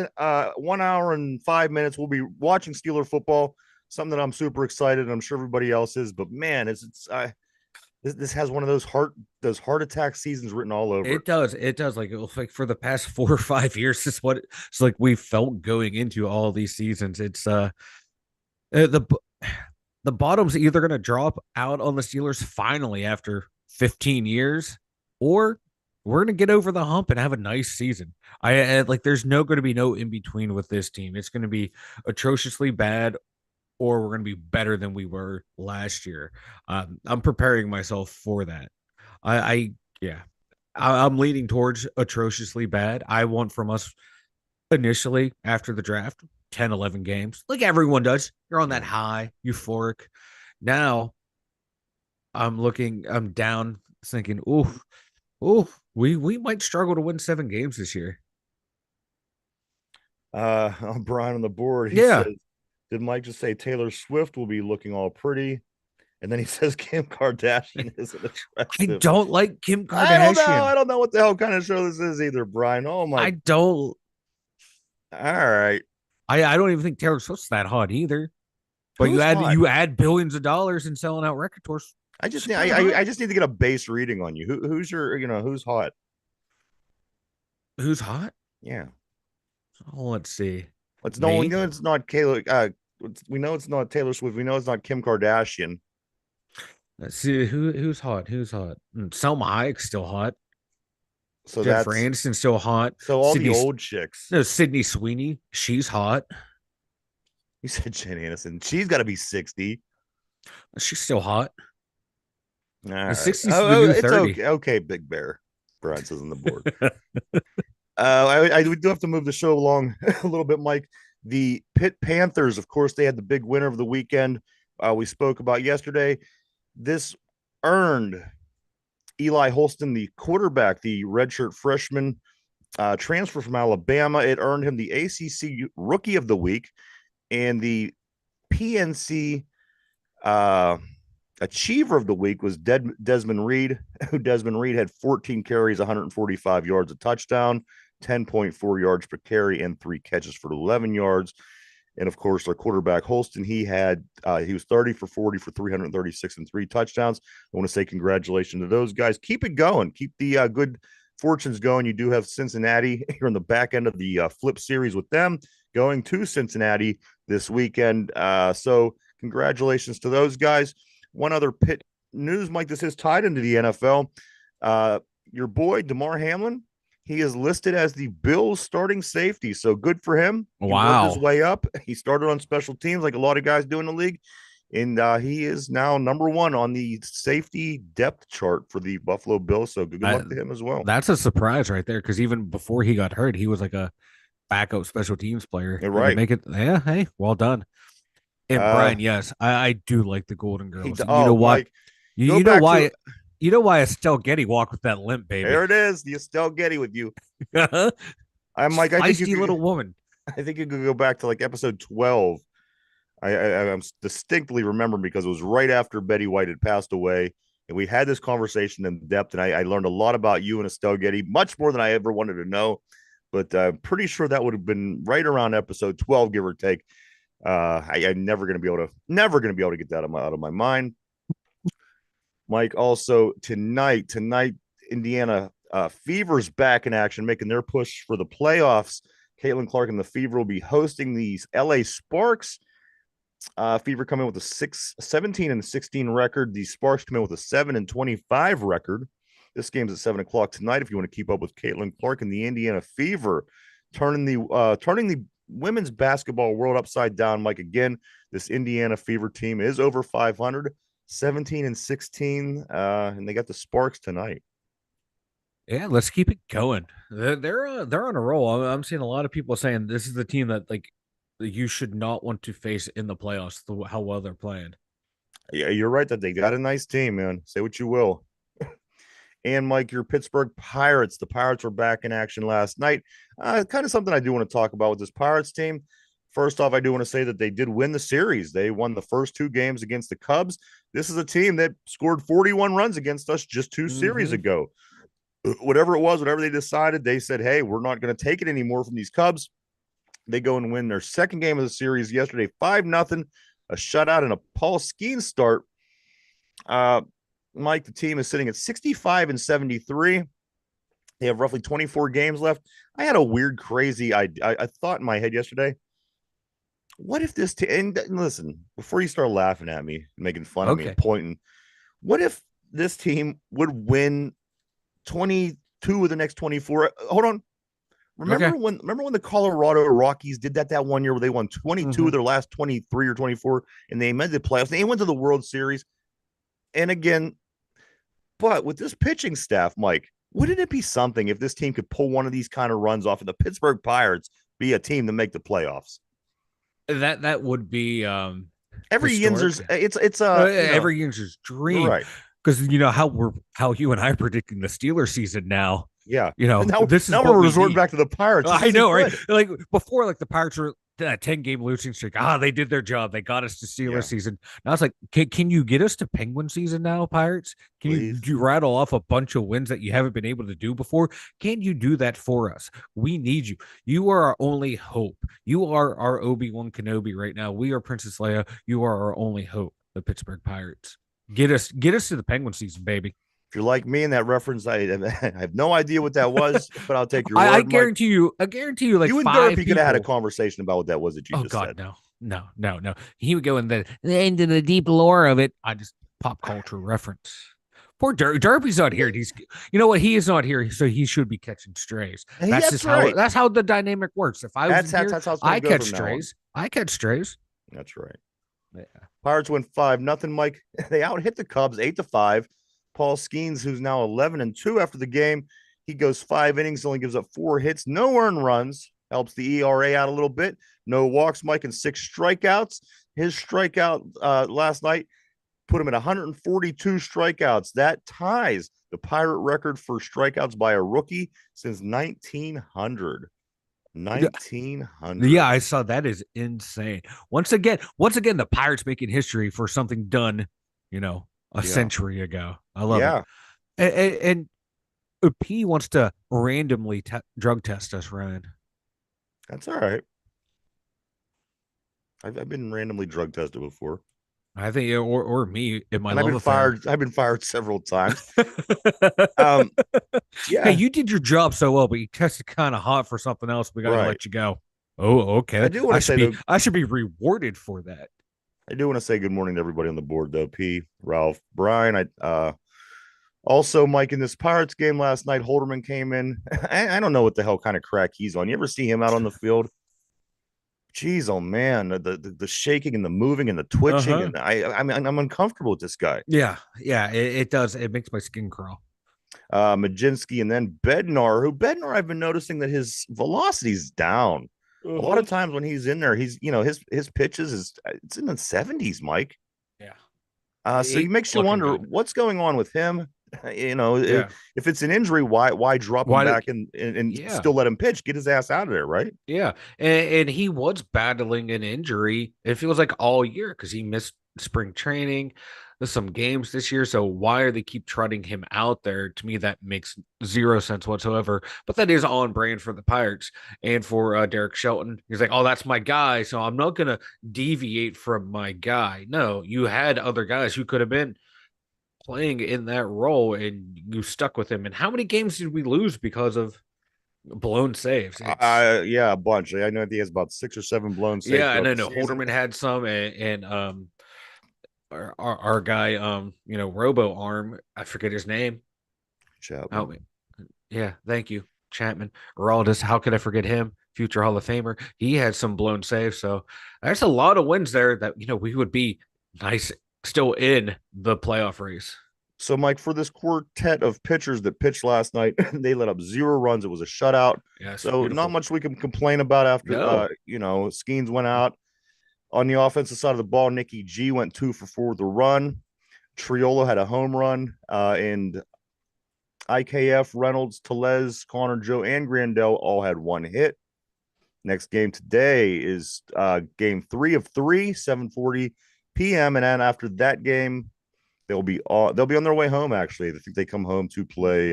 1 hour and 5 minutes. We'll be watching Steeler football. Something that I'm super excited, and I'm sure everybody else is. But man, this has one of those heart attack seasons written all over It does. It does. Like for the past 4 or 5 years, is what it's like we felt going into all these seasons. It's the bottom's either going to drop out on the Steelers finally after 15 years, or we're going to get over the hump and have a nice season. I like there's going to be no in between with this team. It's going to be atrociously bad, or we're going to be better than we were last year. I'm preparing myself for that. I yeah, I'm leaning towards atrociously bad. I want from us initially after the draft 10, 11 games, like everyone does. You're on that high, euphoric. Now I'm down thinking, we might struggle to win 7 games this year. Brian on the board, he Yeah. says, did Mike just say Taylor Swift will be looking all pretty? And then he says Kim Kardashian isn't I attractive. don't like Kim I don't know. Kardashian. I don't know what the hell kind of show this is either, Brian. Oh my. I don't. All right. I don't even think Taylor Swift's that hot either. But Who's hot? you add billions of dollars in selling out record tours. I just need to get a base reading on you. Who's your who's hot? Who's hot? Yeah. Oh, let's see. Let's know. We know it's not Kayla. We know it's not Taylor Swift. We know it's not Kim Kardashian. Let's see who's hot. Who's hot? Selma Hayek's still hot. So Jennifer Aniston's still hot. So all the old chicks. No, Sydney Sweeney. She's hot. You said Jen Aniston. She's got to be 60. She's still hot. All right. 60's the new 30. Okay. Okay, Big Bear. Brian says on the board. I do have to move the show along a little bit, Mike. The Pitt Panthers, of course, they had the big winner of the weekend. We spoke about yesterday. This earned Eli Holston, the quarterback, the redshirt freshman transfer from Alabama. It earned him the ACC Rookie of the Week and the PNC Achiever of the Week was Desmond Reed, who Desmond Reed had 14 carries, 145 yards, a touchdown, 10.4 yards per carry, and 3 catches for 11 yards. And of course, our quarterback Holston, he was 30 for 40 for 336 and 3 touchdowns. I want to say congratulations to those guys. Keep it going. Keep the good fortunes going. You do have Cincinnati here on the back end of the flip series with them going to Cincinnati this weekend. So congratulations to those guys. One other Pitt news, Mike, this is tied into the NFL. Your boy, DeMar Hamlin, he is listed as the Bills starting safety. So good for him. He worked his way up. He started on special teams like a lot of guys do in the league. And he is now number 1 on the safety depth chart for the Buffalo Bills. So good luck to him as well. That's a surprise right there, because even before he got hurt, he was like a backup special teams player. You're right. Make it, yeah, hey, well done. And Brian, yes, I do like the Golden Girls. You know why? Mike, you know why? You know why Estelle Getty walked with that limp, baby. There it is, the Estelle Getty with you. I'm like, I think you little woman. I think you could go back to like episode 12. I'm distinctly remembering because it was right after Betty White had passed away, and we had this conversation in depth, and I learned a lot about you and Estelle Getty, much more than I ever wanted to know. But I'm pretty sure that would have been right around episode 12, give or take. I'm never going to be able to get that out of my mind. Mike, also tonight, Indiana Fever's back in action, making their push for the playoffs. Caitlin Clark and the Fever will be hosting these LA Sparks. Fever come in with a 17 and 16 record. The Sparks come in with a 7 and 25 record. This game's at 7 o'clock tonight. If you want to keep up with Caitlin Clark and the Indiana Fever, turning the women's basketball world upside down, Mike. Again, this Indiana Fever team is over 500. 17 and 16, and they got the Sparks tonight. Yeah, let's keep it going. They're on a roll. I'm seeing a lot of people saying this is the team that like you should not want to face in the playoffs. How well they're playing. Yeah, you're right that they got a nice team, man. Say what you will. And Mike, your Pittsburgh Pirates. The Pirates were back in action last night. Kind of something I do want to talk about with this Pirates team. First off, I do want to say that they did win the series. They won the first 2 games against the Cubs. This is a team that scored 41 runs against us just 2 series ago. Whatever it was, whatever they decided, they said, hey, we're not going to take it anymore from these Cubs. They go and win their second game of the series yesterday, 5-0, a shutout and a Paul Skenes start. Mike, the team is sitting at 65 and 73. They have roughly 24 games left. I had a weird, crazy idea. I thought in my head yesterday, what if this and listen, before you start laughing at me, making fun of me and pointing, what if this team would win 22 of the next 24. Hold on. Remember Okay. when the Colorado Rockies did that one year where they won 22 of their last 23 or 24 and they made the playoffs. They went to the World Series. And again, but with this pitching staff, Mike, wouldn't it be something if this team could pull one of these kind of runs off and the Pittsburgh Pirates be a team to make the playoffs? That would be Every historic. Yinzer's it's Every Yinzer's dream. right. Because how you and I are predicting the Steelers season now. Yeah. Now this is now we're resorting back to the Pirates. I know, right? Like before, like the Pirates were that 10-game losing streak. They did their job. They got us to Steelers season. Now it's like, can you get us to Penguin season now, Pirates? Can you rattle off a bunch of wins that you haven't been able to do before? Can you do that for us? We need you. You are our only hope. You are our Obi-Wan Kenobi right now. We are Princess Leia. You are our only hope, the Pittsburgh Pirates. Get us to the Penguin season, baby. If you're like me in that reference, I have no idea what that was, but I'll take your word. I guarantee you, like you and Derpy could have had a conversation about what that was that you just said. No. He would go into the deep lore of it. I just pop culture reference. Poor Derpy's not here. He's, you know what? He is not here, so he should be catching strays. That's right. That's how the dynamic works. If I was here, I catch strays. I catch strays. That's right. Yeah. Pirates win 5-0, Mike. They out hit the Cubs 8-5. Paul Skenes, who's now 11-2 after the game, he goes 5 innings, only gives up 4 hits, no earned runs, helps the ERA out a little bit. No walks, Mike, and 6 strikeouts. His strikeout last night put him at 142 strikeouts. That ties the Pirate record for strikeouts by a rookie since 1900. 1900. Yeah, I saw that. Is insane. Once again, the Pirates making history for something done, a century ago. I love it. And P wants to randomly drug test us, Ryan. That's all right. I've been randomly drug tested before. I think, or me in my. And I've been fired several times. Hey, you did your job so well, but you tested kind of hot for something else. We got to let you go. Oh, okay. I do want to say I should be rewarded for that. I do want to say good morning to everybody on the board, though. P, Ralph, Brian. Also, Mike, in this Pirates game last night, Holderman came in. I don't know what the hell kind of crack he's on. You ever see him out on the field? Jeez, oh man, the shaking and the moving and the twitching, and I'm uncomfortable with this guy. Yeah, it does. It makes my skin crawl. Majinski and then Bednar, I've been noticing that his velocity's down. A lot of times when he's in there, he's his pitches it's in the 70s, Mike. Yeah. So it makes you wonder what's going on with him. If it's an injury, why drop him back and still let him pitch? Get his ass out of there, right? Yeah, and he was battling an injury. It feels like all year because he missed spring training. There's some games this year, so why are they keep trotting him out there? To me, that makes zero sense whatsoever. But that is on brand for the Pirates and for Derek Shelton. He's like, oh, that's my guy, so I'm not going to deviate from my guy. No, you had other guys who could have been playing in that role, and you stuck with him. And how many games did we lose because of blown saves? A bunch. I know he has about 6 or 7 blown saves. Yeah, and I know Holderman had some, and our guy, Robo Arm, I forget his name. Chapman. Help me. Yeah, thank you, Chapman. Araldis, how could I forget him? Future Hall of Famer. He had some blown saves, so there's a lot of wins there that we would be nice still in the playoff race. So, Mike, for this quartet of pitchers that pitched last night, they let up 0 runs. It was a shutout. Yes, so beautiful. Not much we can complain about after, Skenes went out. On the offensive side of the ball, Nicky G went 2 for 4 with a run. Triolo had a home run, and IKF, Reynolds, Tellez, Connor, Joe, and Grandel all had 1 hit. Next game today is game 3 of 3, 7:40 p.m. And then after that game, they'll be on their way home. Actually, I think they come home to play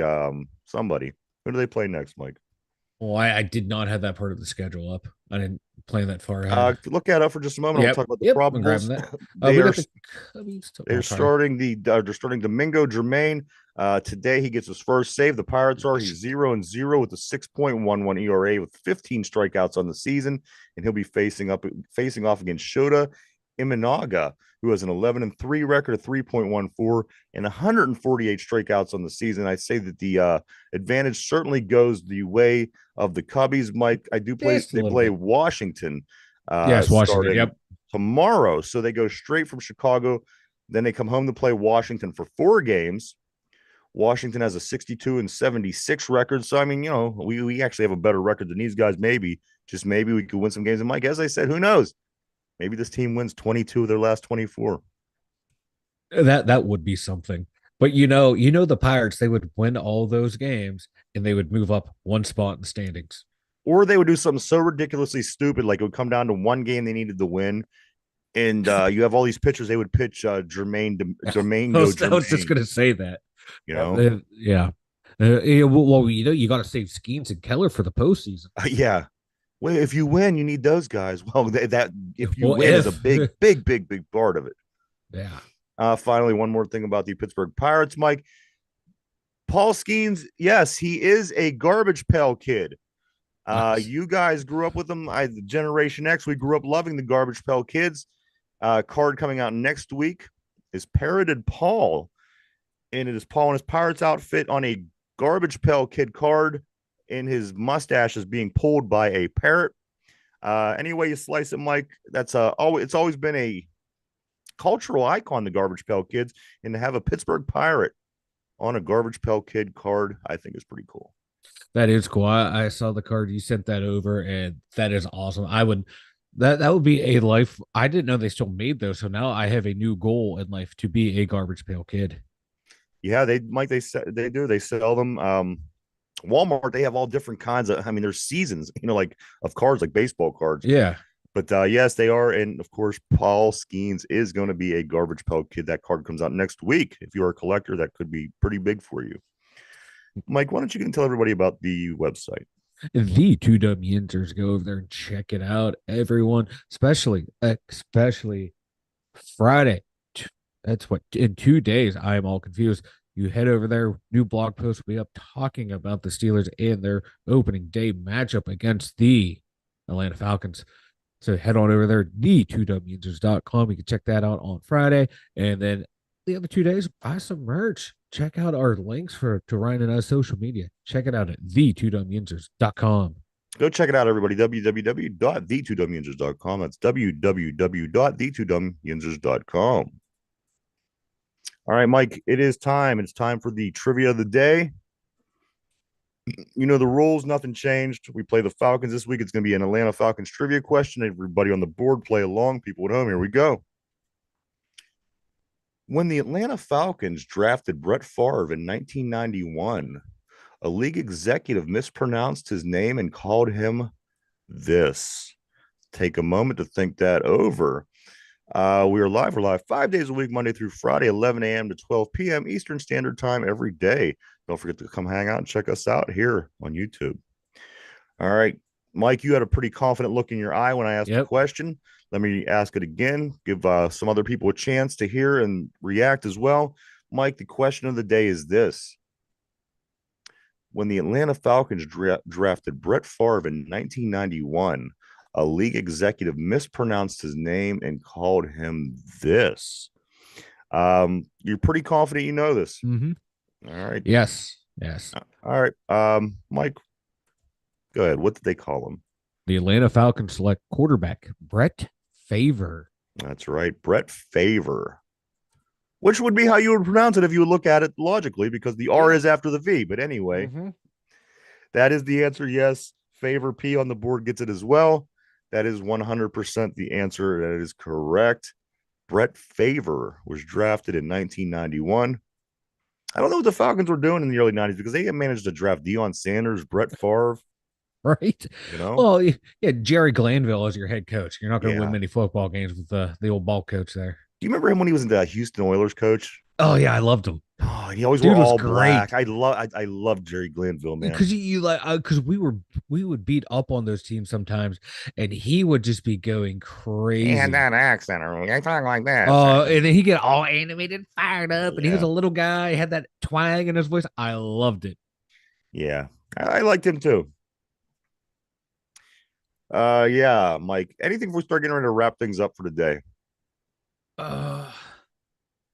somebody. Who do they play next, Mike? Well, I did not have that part of the schedule up. I didn't plan that far ahead. Look at it for just a moment. I'll talk about the problems. They're starting Domingo Germain. Today he gets his first save. The Pirates are. He's 0-0 with a 6.11 ERA with 15 strikeouts on the season, and he'll be facing off against Shota Imanaga, who has an 11-3 record, of 3.14, and 148 strikeouts on the season. I say that the advantage certainly goes the way of the Cubbies. Mike, I do play. Just a They little play bit. Washington Yes, Washington. starting Yep. tomorrow, so they go straight from Chicago. Then they come home to play Washington for 4 games. Washington has a 62-76 record. So, I mean, we actually have a better record than these guys. Maybe, just maybe we could win some games. And Mike, as I said, who knows? Maybe this team wins 22 of their last 24. That would be something. But the Pirates, they would win all those games and they would move up one spot in the standings. Or they would do something so ridiculously stupid, like it would come down to one game they needed to win. And you have all these pitchers, they would pitch Domingo I was just Germain, gonna say that. you know? Yeah. Yeah, well, you got to save Skenes and Keller for the postseason. Yeah. Well, if you win, you need those guys. Well, that if you Well, win is a big, big, big, big part of it. yeah, Finally, one more thing about the Pittsburgh Pirates, Mike. Paul Skenes, yes, he is a garbage pail kid. nice. You guys grew up with them. Generation X, we grew up loving the garbage pail kids. Card coming out next week is Parroted Paul, and it is Paul in his Pirates outfit on a garbage pail kid card, and his mustache is being pulled by a parrot. Any way you slice it, Mike, that's it's always been a cultural icon, the garbage pail kids, and to have a Pittsburgh Pirate on a garbage pail kid card, I think is pretty cool. That is cool. I saw the card you sent that over, and that is awesome. I would that would be a life. I didn't know they still made those, so now I have a new goal in life to be a garbage pail kid. Yeah, they do. They sell them. Walmart, they have all different kinds of. I mean, there's seasons, like of cards, like baseball cards. Yeah, But yes, they are, and of course, Paul Skenes is going to be a garbage pail kid. That card comes out next week. If you're a collector, that could be pretty big for you. Mike, why don't you tell everybody about the website? the two Winters. Go over there and check it out, everyone. Especially Friday. That's what in 2 days. I am all confused. You head over there, new blog post will be up talking about the Steelers and their opening day matchup against the Atlanta Falcons. So head on over there, the2winters.com. You can check that out on Friday. And then the other 2 days, buy some merch. Check out our links to Ryan and I's social media. Check it out at the2winters.com. Go check it out, everybody. www.the2winters.com. That's www.the2winters.com. All right, Mike, it is time. It's time for the trivia of the day. You know the rules, nothing changed. We play the Falcons this week. It's going to be an Atlanta Falcons trivia question. Everybody on the board, play along. People at home, here we go. When the Atlanta Falcons drafted Brett Favre in 1991, a league executive mispronounced his name and called him this. Take a moment to think that over. We're live 5 days a week, Monday through Friday, 11 a.m. to 12 p.m. Eastern Standard Time every day. Don't forget to come hang out and check us out here on YouTube. All right, Mike, you had a pretty confident look in your eye when I asked the question. Let me ask it again. Give some other people a chance to hear and react as well. Mike, the question of the day is this. When the Atlanta Falcons drafted Brett Favre in 1991, a league executive mispronounced his name and called him this. You're pretty confident you know this. Mm-hmm. All right. Yes. All right. Mike, go ahead. What did they call him? The Atlanta Falcons select quarterback Brett Favre. That's right. Brett Favre. Which would be how you would pronounce it if you would look at it logically, because the R is after the V. But anyway, that is the answer. Yes. Favre P on the board gets it as well. That is 100% the answer. That is correct. Brett Favre was drafted in 1991. I don't know what the Falcons were doing in the early 90s because they had managed to draft Deion Sanders, Brett Favre. Right. Well, yeah, Jerry Glanville as your head coach. You're not going to win many football games with the old ball coach there. Do you remember him when he was in the Houston Oilers coach? Oh yeah, I loved him. Oh, he always wore all black. I love Jerry Glanville, man. Because because we would beat up on those teams sometimes, and he would just be going crazy. He had that accent, or I talk like that. And then he get all animated, fired up, and he was a little guy. He had that twang in his voice. I loved it. Yeah, I liked him too. Yeah, Mike. Anything before we start getting ready to wrap things up for today? Uh,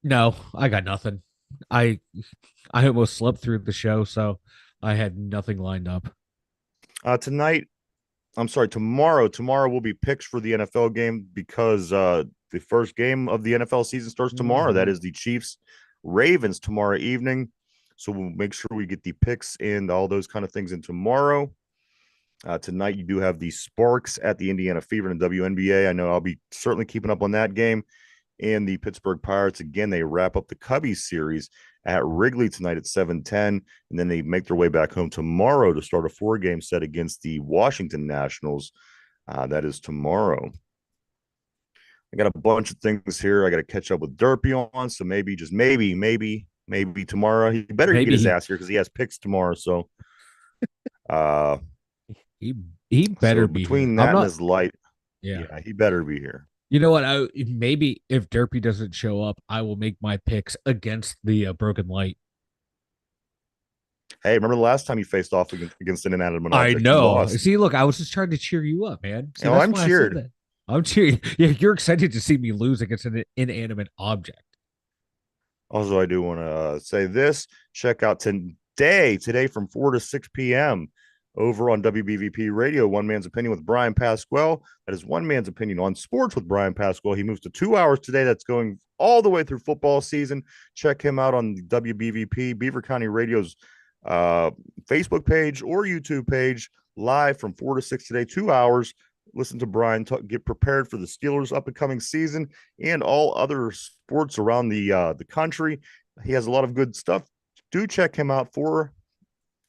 no, I got nothing. I I almost slept through the show, so I had nothing lined up. Tonight, I'm sorry, tomorrow. Tomorrow will be picks for the NFL game because the first game of the NFL season starts tomorrow. That Mhm. is the Chiefs Ravens tomorrow evening. So we'll make sure we get the picks and all those kind of things in tomorrow. Tonight, you do have the Sparks at the Indiana Fever in the WNBA. I know I'll be certainly keeping up on that game. And the Pittsburgh Pirates, again, they wrap up the Cubbies series at Wrigley tonight at 7:10. And then they make their way back home tomorrow to start a 4-game set against the Washington Nationals. That is tomorrow. I got a bunch of things here. I got to catch up with Derpy on. So maybe, just maybe tomorrow. He better get Maybe his ass here because he has picks tomorrow. So, uh, he he so better be here. between I'm that and not. his light, Yeah. yeah, he better be here. You know what? Maybe if Derpy doesn't show up, I will make my picks against the broken light. Hey, remember the last time you faced off against an inanimate I object? You know. lost. See, look, I was just trying to cheer you up, man. See, Oh, that's I'm why I said cheered. that. I'm cheering. Yeah, you're excited to see me lose against an inanimate object. Also, I do want to say this. Check out today from 4 to 6 p.m. over on WBVP Radio, One Man's Opinion with Brian Pasquale. That is One Man's Opinion on Sports with Brian Pasquale. He moves to 2 hours today. That's going all the way through football season. Check him out on the WBVP, Beaver County Radio's Facebook page or YouTube page, live from 4 to 6 today, 2 hours. Listen to Brian get prepared for the Steelers' up and coming season and all other sports around the country. He has a lot of good stuff. Do check him out 4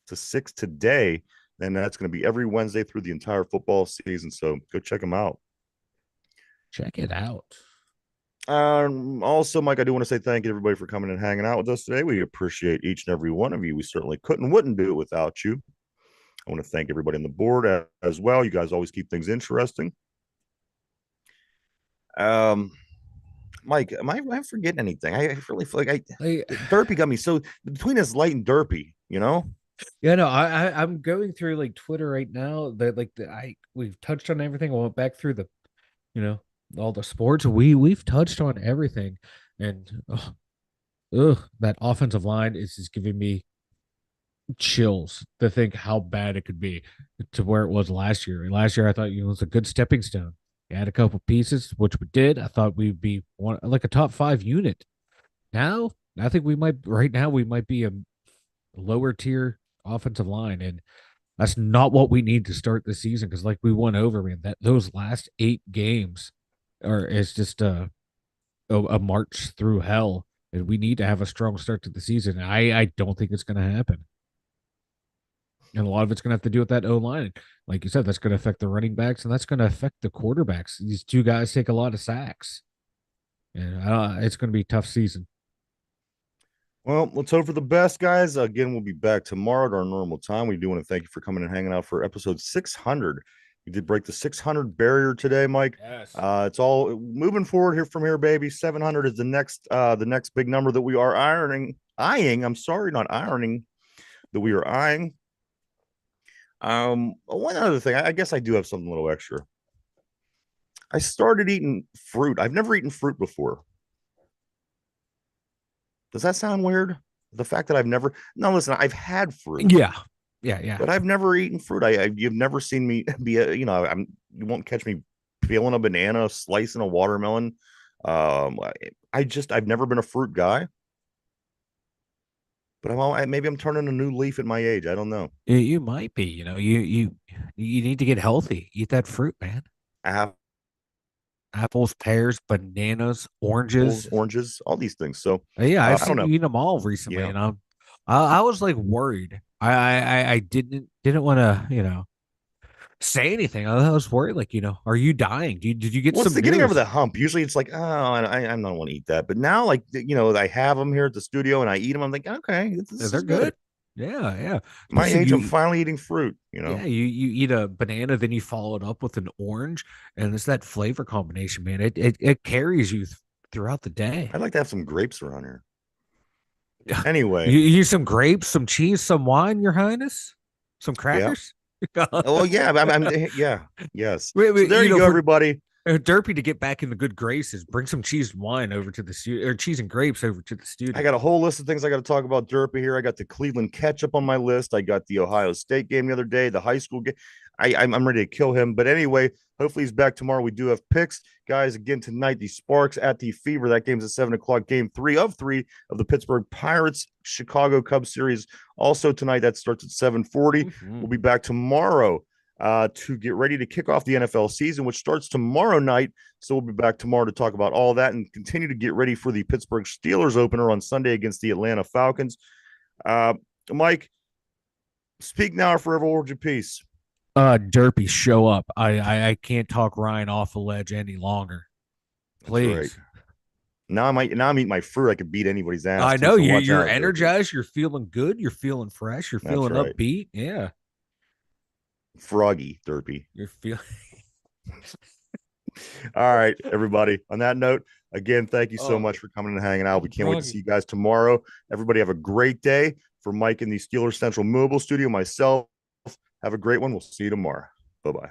to 6 today. And that's going to be every Wednesday through the entire football season. So go check him out. Check it out. Also, Mike, I do want to say thank you to everybody for coming and hanging out with us today. We appreciate each and every one of you. We certainly wouldn't do it without you. I want to thank everybody on the board as well. You guys always keep things interesting. Mike, am I forgetting anything? I really feel like Derpy got me so between his light and Derpy, you know. Yeah, no, I'm going through like Twitter right now. That we've touched on everything. I went back through the, you know, all the sports. We've touched on everything, and that offensive line is just giving me chills to think how bad it could be to where it was last year. And last year, I thought it was a good stepping stone. We had a couple pieces, which we did. I thought we'd be one like a top 5 unit. Now, I think we might right now we might be a lower tier offensive line, and that's not what we need to start the season. Because like we went over, man, that those last 8 games are is just a march through hell, and we need to have a strong start to the season. And I don't think it's going to happen. And a lot of it's going to have to do with that O line. Like you said, that's going to affect the running backs, and that's going to affect the quarterbacks. These two guys take a lot of sacks, and it's going to be a tough season. Well, let's hope for the best, guys. Again, we'll be back tomorrow at our normal time. We do want to thank you for coming and hanging out for episode 600. We did break the 600 barrier today, Mike. Yes. It's all moving forward here from here, baby. 700 is the next big number that we are eyeing. I'm sorry, not ironing, that we are eyeing. One other thing, I guess I do have something a little extra. I started eating fruit. I've never eaten fruit before. Does that sound weird? The fact that no, listen, I've had fruit. Yeah. But I've never eaten fruit. You've never seen me be you won't catch me peeling a banana, slicing a watermelon. I've never been a fruit guy. But maybe I'm turning a new leaf at my age. I don't know. You might be. You need to get healthy. Eat that fruit, man. Apples, pears, bananas, oranges, oranges, all these things. So yeah, I've I don't seen know. you eat them all recently, Yeah. and I was like worried. I didn't want to say anything. I was worried, like are you dying? Did you get What's some the getting news? over the hump? Usually it's like, oh, I don't want to eat that. But now, like I have them here at the studio and I eat them. I'm like, okay, this They're is good. Yeah. My Especially age, I'm finally eating fruit. Yeah, you eat a banana, then you follow it up with an orange, and it's that flavor combination, man. It carries you throughout the day. I'd like to have some grapes around here. Anyway, you use some grapes, some cheese, some wine, Your Highness, some crackers. Oh yeah, yeah, yes. Wait, So there you go, everybody. Derpy to get back in the good graces. Bring some cheese and wine over to the studio, or cheese and grapes over to the studio. I got a whole list of things I got to talk about Derpy here. I got the Cleveland ketchup on my list. I got the Ohio State game the other day, the high school game. I'm ready to kill him. But anyway, hopefully he's back tomorrow. We do have picks. Guys, again, tonight, the Sparks at the Fever. That game's at 7 o'clock. Game 3 of the Pittsburgh Pirates Chicago Cubs series. Also tonight, that starts at 7:40. We'll be back tomorrow to get ready to kick off the NFL season, which starts tomorrow night. So we'll be back tomorrow to talk about all that and continue to get ready for the Pittsburgh Steelers opener on Sunday against the Atlanta Falcons. Mike, speak now or forever hold your peace. Derpy, show up. I can't talk Ryan off the ledge any longer. Please. Right. Now I'm eating my fruit. I could beat anybody's ass. I know so you're energized. Derpy. You're feeling good. You're feeling fresh. You're feeling upbeat. Yeah. Froggy, Derpy. You're feeling. All right, everybody. On that note, again, thank you so much for coming and hanging out. We can't wait to see you guys tomorrow. Everybody have a great day. For Mike in the Steelers Central Mobile Studio, myself, have a great one. We'll see you tomorrow. Bye-bye.